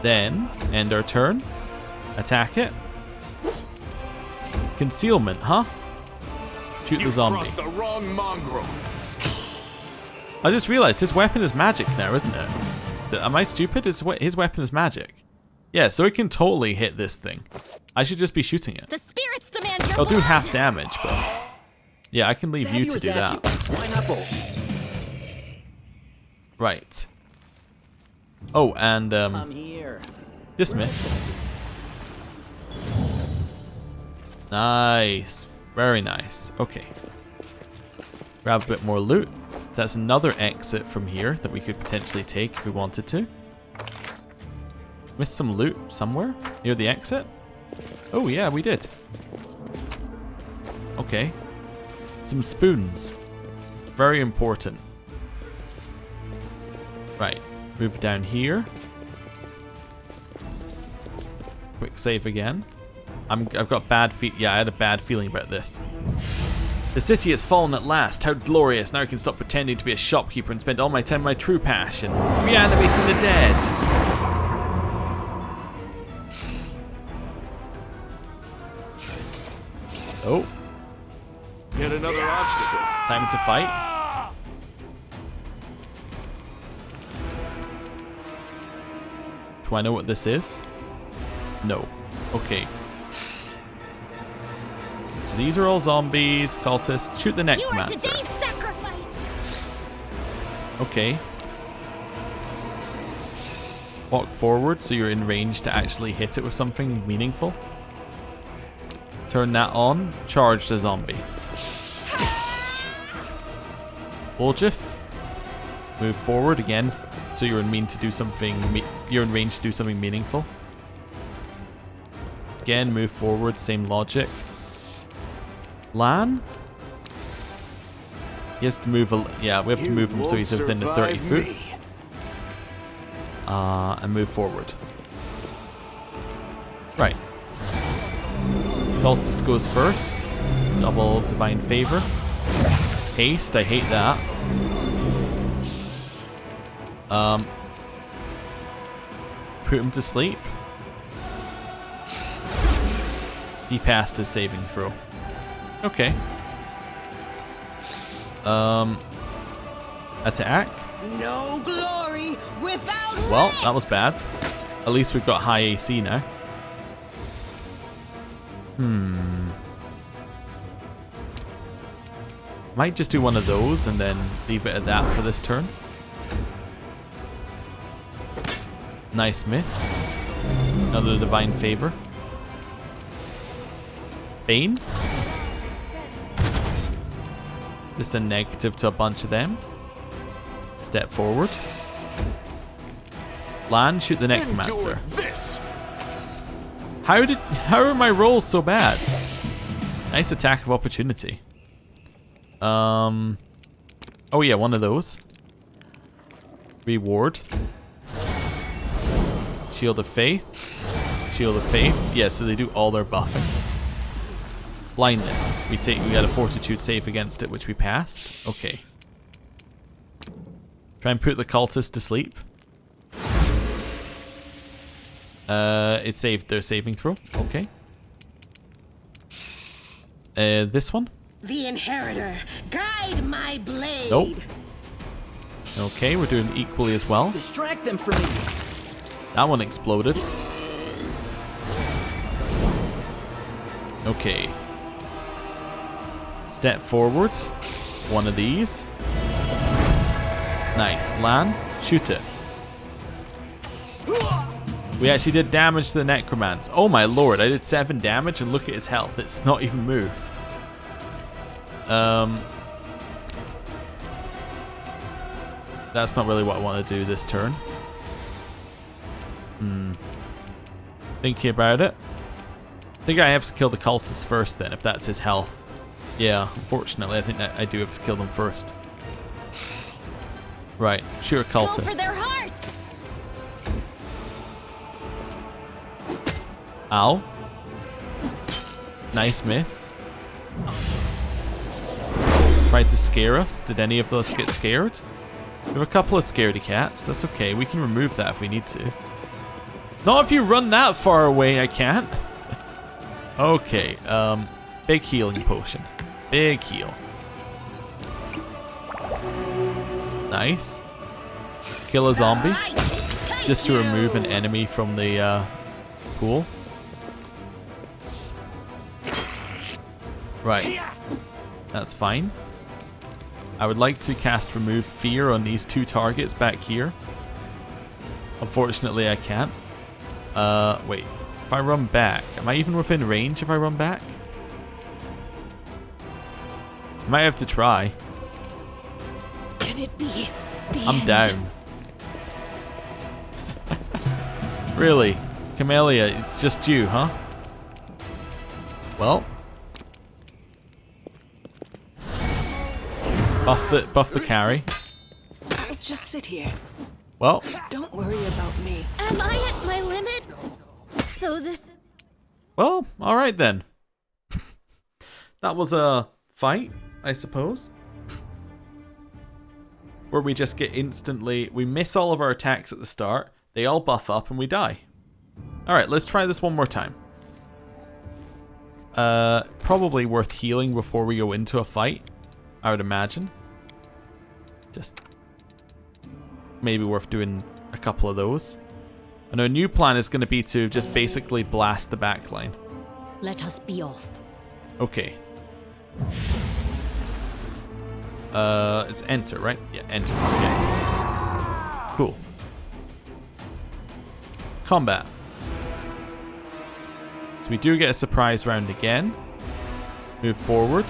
A: Then, end our turn. Attack it. Concealment, huh? Shoot the zombie.
F: Crossed the wrong mongrel.
A: I just realized his weapon is magic now, isn't it? Am I stupid? His weapon is magic. Yeah, so it can totally hit this thing. I should just be shooting it.
E: The spirits demand your
A: It'll do
E: blood.
A: half damage, but... Yeah, I can leave you to do that.
H: Why not both?
A: Right. Oh, and
H: I'm here.
A: dismiss. Nice. Very nice. Okay. Grab a bit more loot. That's another exit from here that we could potentially take if we wanted to. Missed some loot somewhere near the exit. Oh yeah, we did. Okay. Some spoons. Very important. Right. Move down here. Quick save again. I've got bad yeah, I had a bad feeling about this. The city has fallen at last. How glorious. Now I can stop pretending to be a shopkeeper and spend all my time on my true passion, reanimating the dead. Oh.
F: Yet another obstacle.
A: Time to fight. Do I know what this is? No. Okay. So these are all zombies, cultists. Shoot the
E: You are
A: necromancer.
E: today's sacrifice!
A: Okay. Walk forward so you're in range to actually hit it with something meaningful. Turn that on. Charge the zombie. Bulljiff. Move forward again so you're in range to do something meaningful. Again, move forward, same logic. Lan? He has to move yeah, we have to move him so he's within the 30 foot. And move forward. Right. Cultist goes first. Double divine favor. Haste, I hate that. Put him to sleep. He passed his saving throw. Okay. Attack.
G: No glory without
A: Well,
G: risk.
A: that was bad. At least we've got high AC now. Might just do one of those and then leave it at that for this turn. Nice miss. Another divine favor. Bane. Just a negative to a bunch of them. Step forward. Land, shoot the necromancer. How are my rolls so bad? Nice attack of opportunity. Oh yeah, one of those. Reward. Shield of Faith. Shield of Faith. Yeah, so they do all their buffing. Blindness. We got a fortitude save against it, which we passed. Okay. Try and put the cultist to sleep. It saved their saving throw. Okay. This one?
G: The inheritor, guide my blade.
A: Nope. Okay, we're doing equally as well.
H: Distract them from me.
A: That one exploded. Okay. Step forward. One of these. Nice. Lan, shoot it. We actually did damage to the necromancer. Oh my lord, I did 7 damage and look at his health. It's not even moved. That's not really what I want to do this turn. Thinking about it. I think I have to kill the cultist first then, if that's his health. Yeah, unfortunately, I think that I do have to kill them first. Right, sure, cultist.
E: Go for their hearts!
A: Ow. Nice miss. Tried to scare us. Did any of us get scared? We have a couple of scaredy cats. That's okay. We can remove that if we need to. Not if you run that far away, I can't. Okay, big healing potion. Big heal. Nice. Kill a zombie. Just to remove an enemy from the pool. Right. That's fine. I would like to cast Remove Fear on these 2 targets back here. Unfortunately, I can't. Wait. If I run back, am I even within range if I run back? I might have to try.
D: Can it be the
A: I'm
D: end?
A: down. Really? Camellia, it's just you, huh? Well. Buff the carry.
G: Just sit here.
A: Well.
G: Don't worry about me.
E: Am I at my limit? So this...
A: Well, alright then. That was a fight, I suppose. Where we just get instantly... We miss all of our attacks at the start. They all buff up and we die. Alright, let's try this one more time. Probably worth healing before we go into a fight, I would imagine. Just maybe worth doing a couple of those. And our new plan is going to be to just basically blast the back line.
D: Let us be off.
A: Okay. It's enter, right? Yeah, enter. Yeah. Cool. Combat. So we do get a surprise round again. Move forward.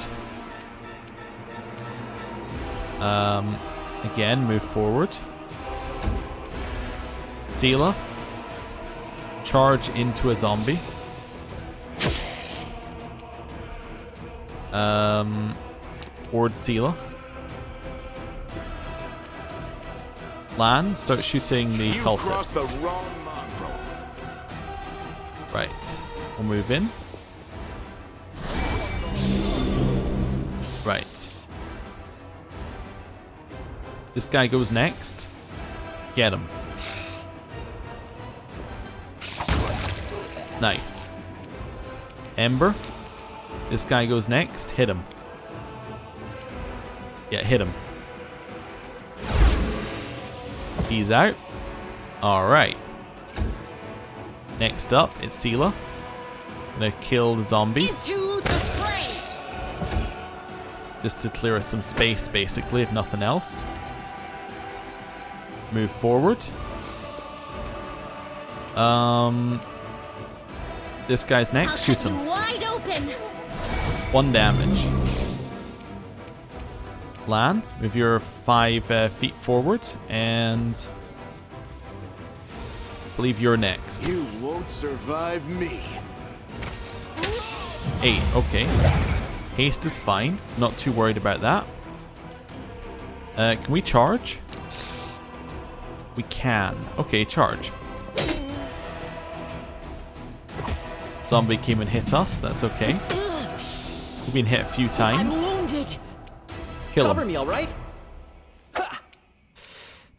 A: Again, move forward. Sealer. Charge into a zombie. Horde Sealer. Land, start shooting the
F: You crossed the
A: cultists.
F: wrong mongrel.
A: Right. We'll move in. Right. This guy goes next. Get him. Nice. Ember. This guy goes next. Hit him. Yeah, hit him. He's out. Alright. Next up, it's Sealer. Gonna kill the zombies.
G: Into the fray!
A: Just to clear us some space, basically, if nothing else. Move forward. This guy's
E: I'll
A: next. Shoot
E: cut you
A: him.
E: wide open.
A: 1 damage. Lan, move your 5 feet forward, and I believe you're next.
F: You won't survive me.
A: 8, okay. Haste is fine. Not too worried about that. Can we charge? We can. Okay, charge. Zombie came and hit us. That's okay. We've been hit a few
D: I'm
A: times.
D: wounded.
A: Kill
H: Cover
A: him.
H: me, all right?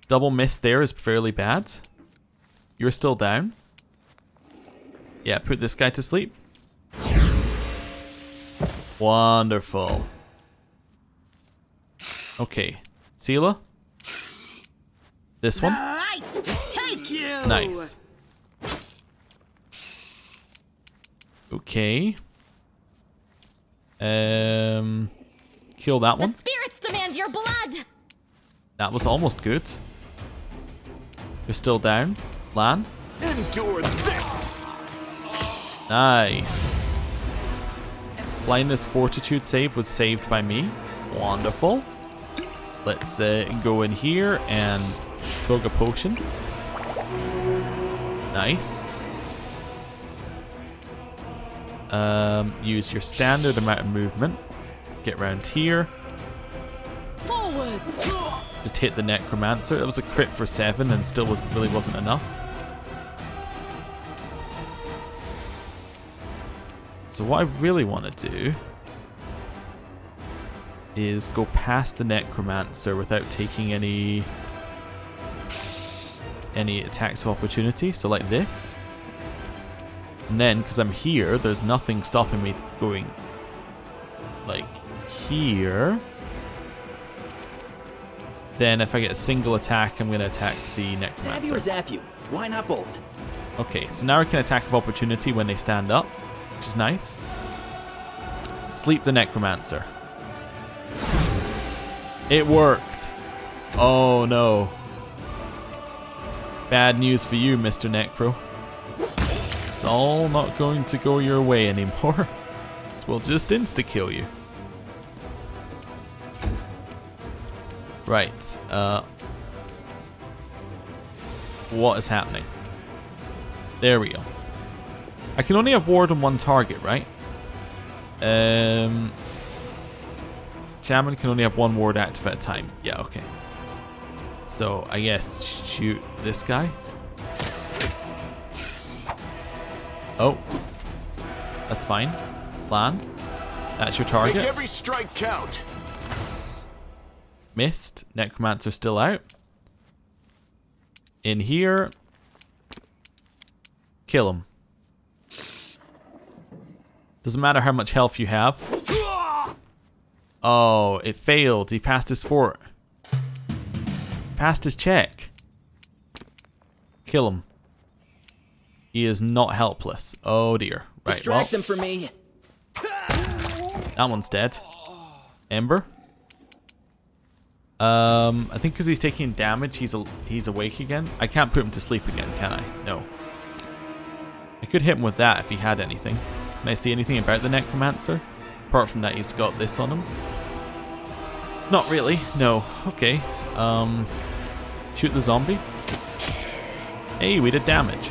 A: Double miss there is fairly bad. You're still down. Yeah, put this guy to sleep. Wonderful. Okay. Sealer. This one.
G: Right, take you!
A: Nice. Okay. Kill that
E: The
A: one.
E: spirits demand your blood.
A: That was almost good. You're still down. Lan.
F: Endure this.
A: Nice. Blindness Fortitude save was saved by me. Wonderful. Let's go in here and chug a potion. Nice. Use your standard amount of movement. Get round here.
D: Forward.
A: Just hit the Necromancer. It was a crit for 7 and still really wasn't enough. So what I really want to do is go past the Necromancer without taking any attacks of opportunity. So like this. And then, because I'm here, there's nothing stopping me going like here. Then if I get a single attack, I'm going to attack the
H: Stab you or
A: Necromancer.
H: zap you? Why not both?
A: Okay, so now I can attack of opportunity when they stand up, which is nice. So sleep the Necromancer. It worked. Oh no. Bad news for you, Mr. Necro. It's all not going to go your way anymore. So we'll just insta-kill you. Right. What is happening? There we go. I can only have ward on one target, right? Shaman can only have one ward active at a time. Yeah, okay. So I guess shoot this guy. Oh. That's fine. Plan. That's your
F: Make
A: target.
F: every strike count.
A: Missed. Necromancer still out. In here. Kill him. Doesn't matter how much health you have. Oh, it failed. He passed his fort. Passed his check. Kill him. He is not helpless. Oh dear. Right,
H: Distract them for me.
A: that one's dead. Ember. I think because he's taking damage, he's awake again. I can't put him to sleep again, can I? No. I could hit him with that if he had anything. Can I see anything about the Necromancer? Apart from that, he's got this on him. Not really. No. Okay. Shoot the zombie. Hey, we did damage.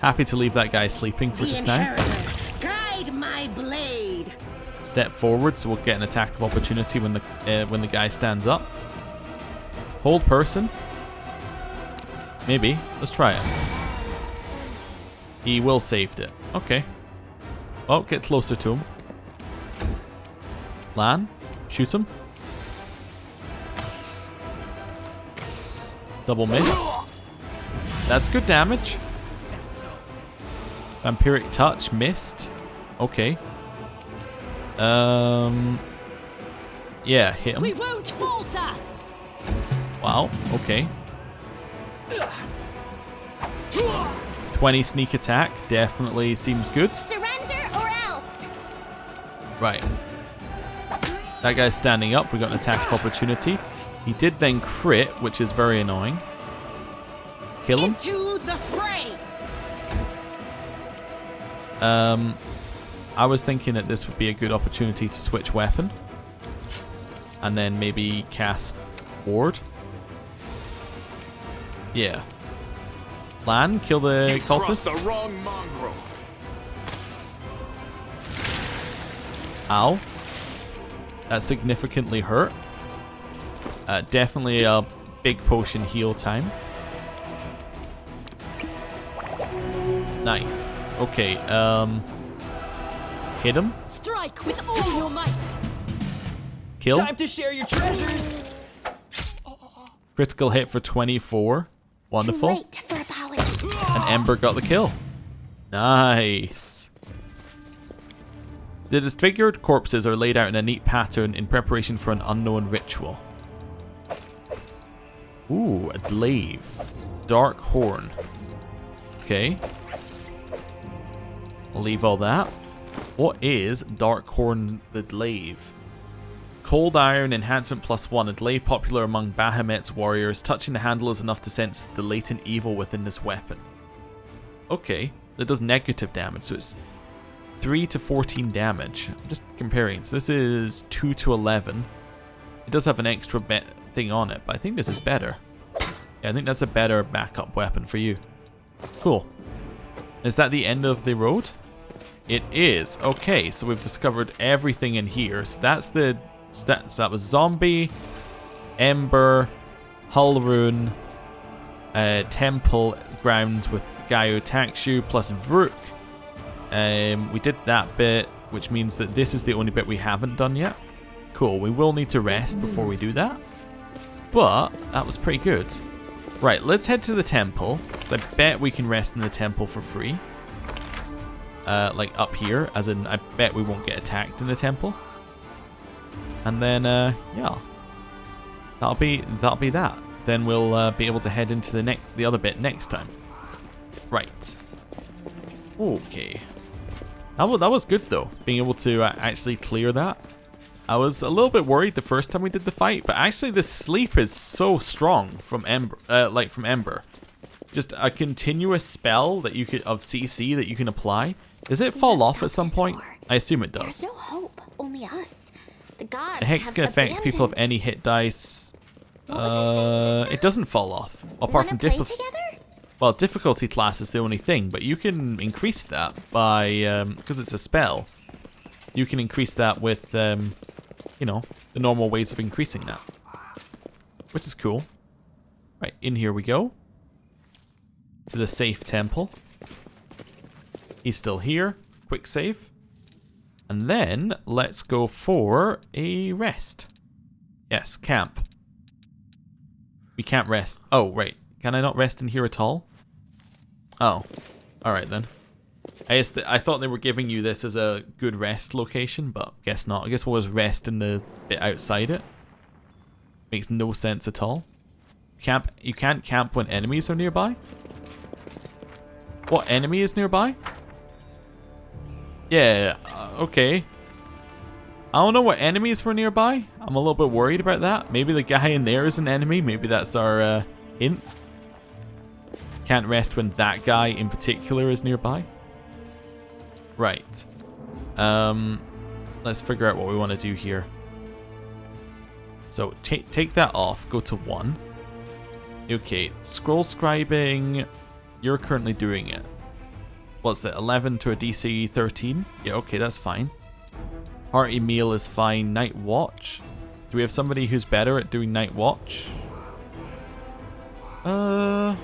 A: Happy to leave that guy sleeping for just now.
G: Guide my blade.
A: Step forward, so we'll get an attack of opportunity when the guy stands up. Hold person. Maybe. Let's try it. He will saved it. Okay. Oh, get closer to him. Lan, shoot him. Double miss. That's good damage. Vampiric touch, missed. Okay. Yeah, hit him.
D: We won't falter.
A: Wow, okay. 20 sneak attack, definitely seems good.
E: Surrender or else.
A: Right. That guy's standing up, we got an attack of opportunity. He did then crit, which is very annoying. Kill him.
G: To the fray.
A: I was thinking that this would be a good opportunity to switch weapon. And then maybe cast Ward. Yeah. Lan, kill the cultist.
F: The wrong mongrel.
A: Ow. That significantly hurt. Definitely a big potion heal time. Nice. Okay, hit him.
D: Strike with all your might.
A: Kill.
H: Time to share your treasures.
A: Critical hit for 24. Wonderful.
E: Too late for apologies.
A: And Ember got the kill. Nice. The disfigured corpses are laid out in a neat pattern in preparation for an unknown ritual. Ooh, a glaive. Dark horn. Okay. I'll leave all that. What is Dark Horn the Glaive? Cold Iron enhancement +1. A glaive popular among Baphomet's warriors. Touching the handle is enough to sense the latent evil within this weapon. Okay. That does negative damage, so it's 3 to 14 damage. I'm just comparing. So this is 2 to 11. It does have an extra thing on it, but I think this is better. Yeah, I think that's a better backup weapon for you. Cool. Is that the end of the road? It is. Okay, so we've discovered everything in here. So that's the... So that was Zombie, Ember, Hull Rune, Temple Grounds with guy who attacks you, plus Vrook. We did that bit, which means that this is the only bit we haven't done yet. Cool, we will need to rest before we do that. But that was pretty good. Right, let's head to the temple. I bet we can rest in the temple for free. Like up here, as in I bet we won't get attacked in the temple. And then yeah, that'll be that. Then we'll be able to head into the other bit next time. Right. Okay. That was good though, being able to actually clear that. I was a little bit worried the first time we did the fight, but actually the sleep is so strong from Ember, from Ember. Just a continuous spell that you could of CC that you can apply. Does it fall off at some point? I assume it does.
E: There's no hope, only us. The gods
A: The hex can affect people of any hit dice. It doesn't fall off. Apart from difficulty class is the only thing, but you can increase that by because it's a spell. You can increase that with you know, the normal ways of increasing that, which is cool. Right, in here we go to the safe temple. He's still here. Quick save. And then let's go for a rest. Yes, camp. We can't rest. Oh, right. Can I not rest in here at all? Oh. Alright then. I thought they were giving you this as a good rest location, but guess not. I guess we'll just rest in the bit outside it. Makes no sense at all. You can't camp when enemies are nearby? What enemy is nearby? Yeah, okay. I don't know what enemies were nearby. I'm a little bit worried about that. Maybe the guy in there is an enemy. Maybe that's our hint. Can't rest when that guy in particular is nearby. Right. Let's figure out what we want to do here. So take that off. Go to 1. Okay, scroll scribing. You're currently doing it. What's it? 11 to a DC 13? Yeah, okay, that's fine. Hearty meal is fine. Night watch. Do we have somebody who's better at doing night watch? No,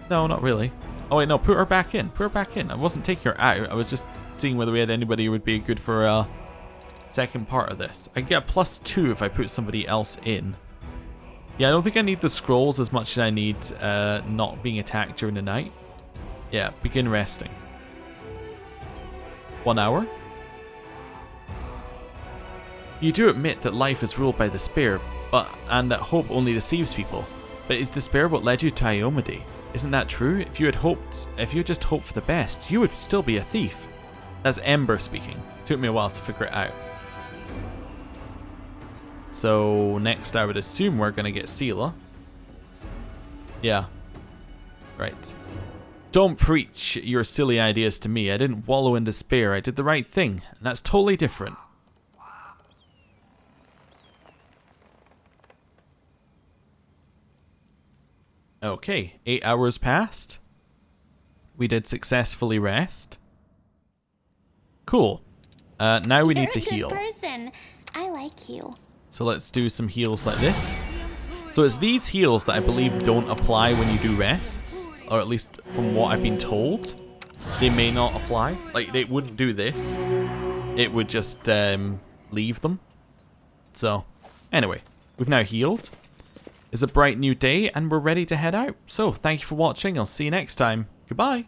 A: not really. Oh wait, no, put her back in. Put her back in. I wasn't taking her out. I was just seeing whether we had anybody who would be good for a second part of this. I get a +2 if I put somebody else in. Yeah, I don't think I need the scrolls as much as I need not being attacked during the night. Yeah, begin resting. 1 hour. You do admit that life is ruled by despair, and that hope only deceives people. But is despair what led you to Iomade? Isn't that true? If you had just hoped for the best, you would still be a thief. That's Ember speaking. Took me a while to figure it out. So next I would assume we're gonna get Seela. Yeah. Right. Don't preach your silly ideas to me. I didn't wallow in despair. I did the right thing, and that's totally different. Okay, 8 hours passed. We did successfully rest. Cool. Now we need to heal.
E: You're a good person. I like you.
A: So let's do some heals like this. So it's these heals that I believe don't apply when you do rests. Or at least from what I've been told. They may not apply. Like, they wouldn't do this. It would just leave them. So, anyway. We've now healed. It's a bright new day and we're ready to head out. So, thank you for watching. I'll see you next time. Goodbye.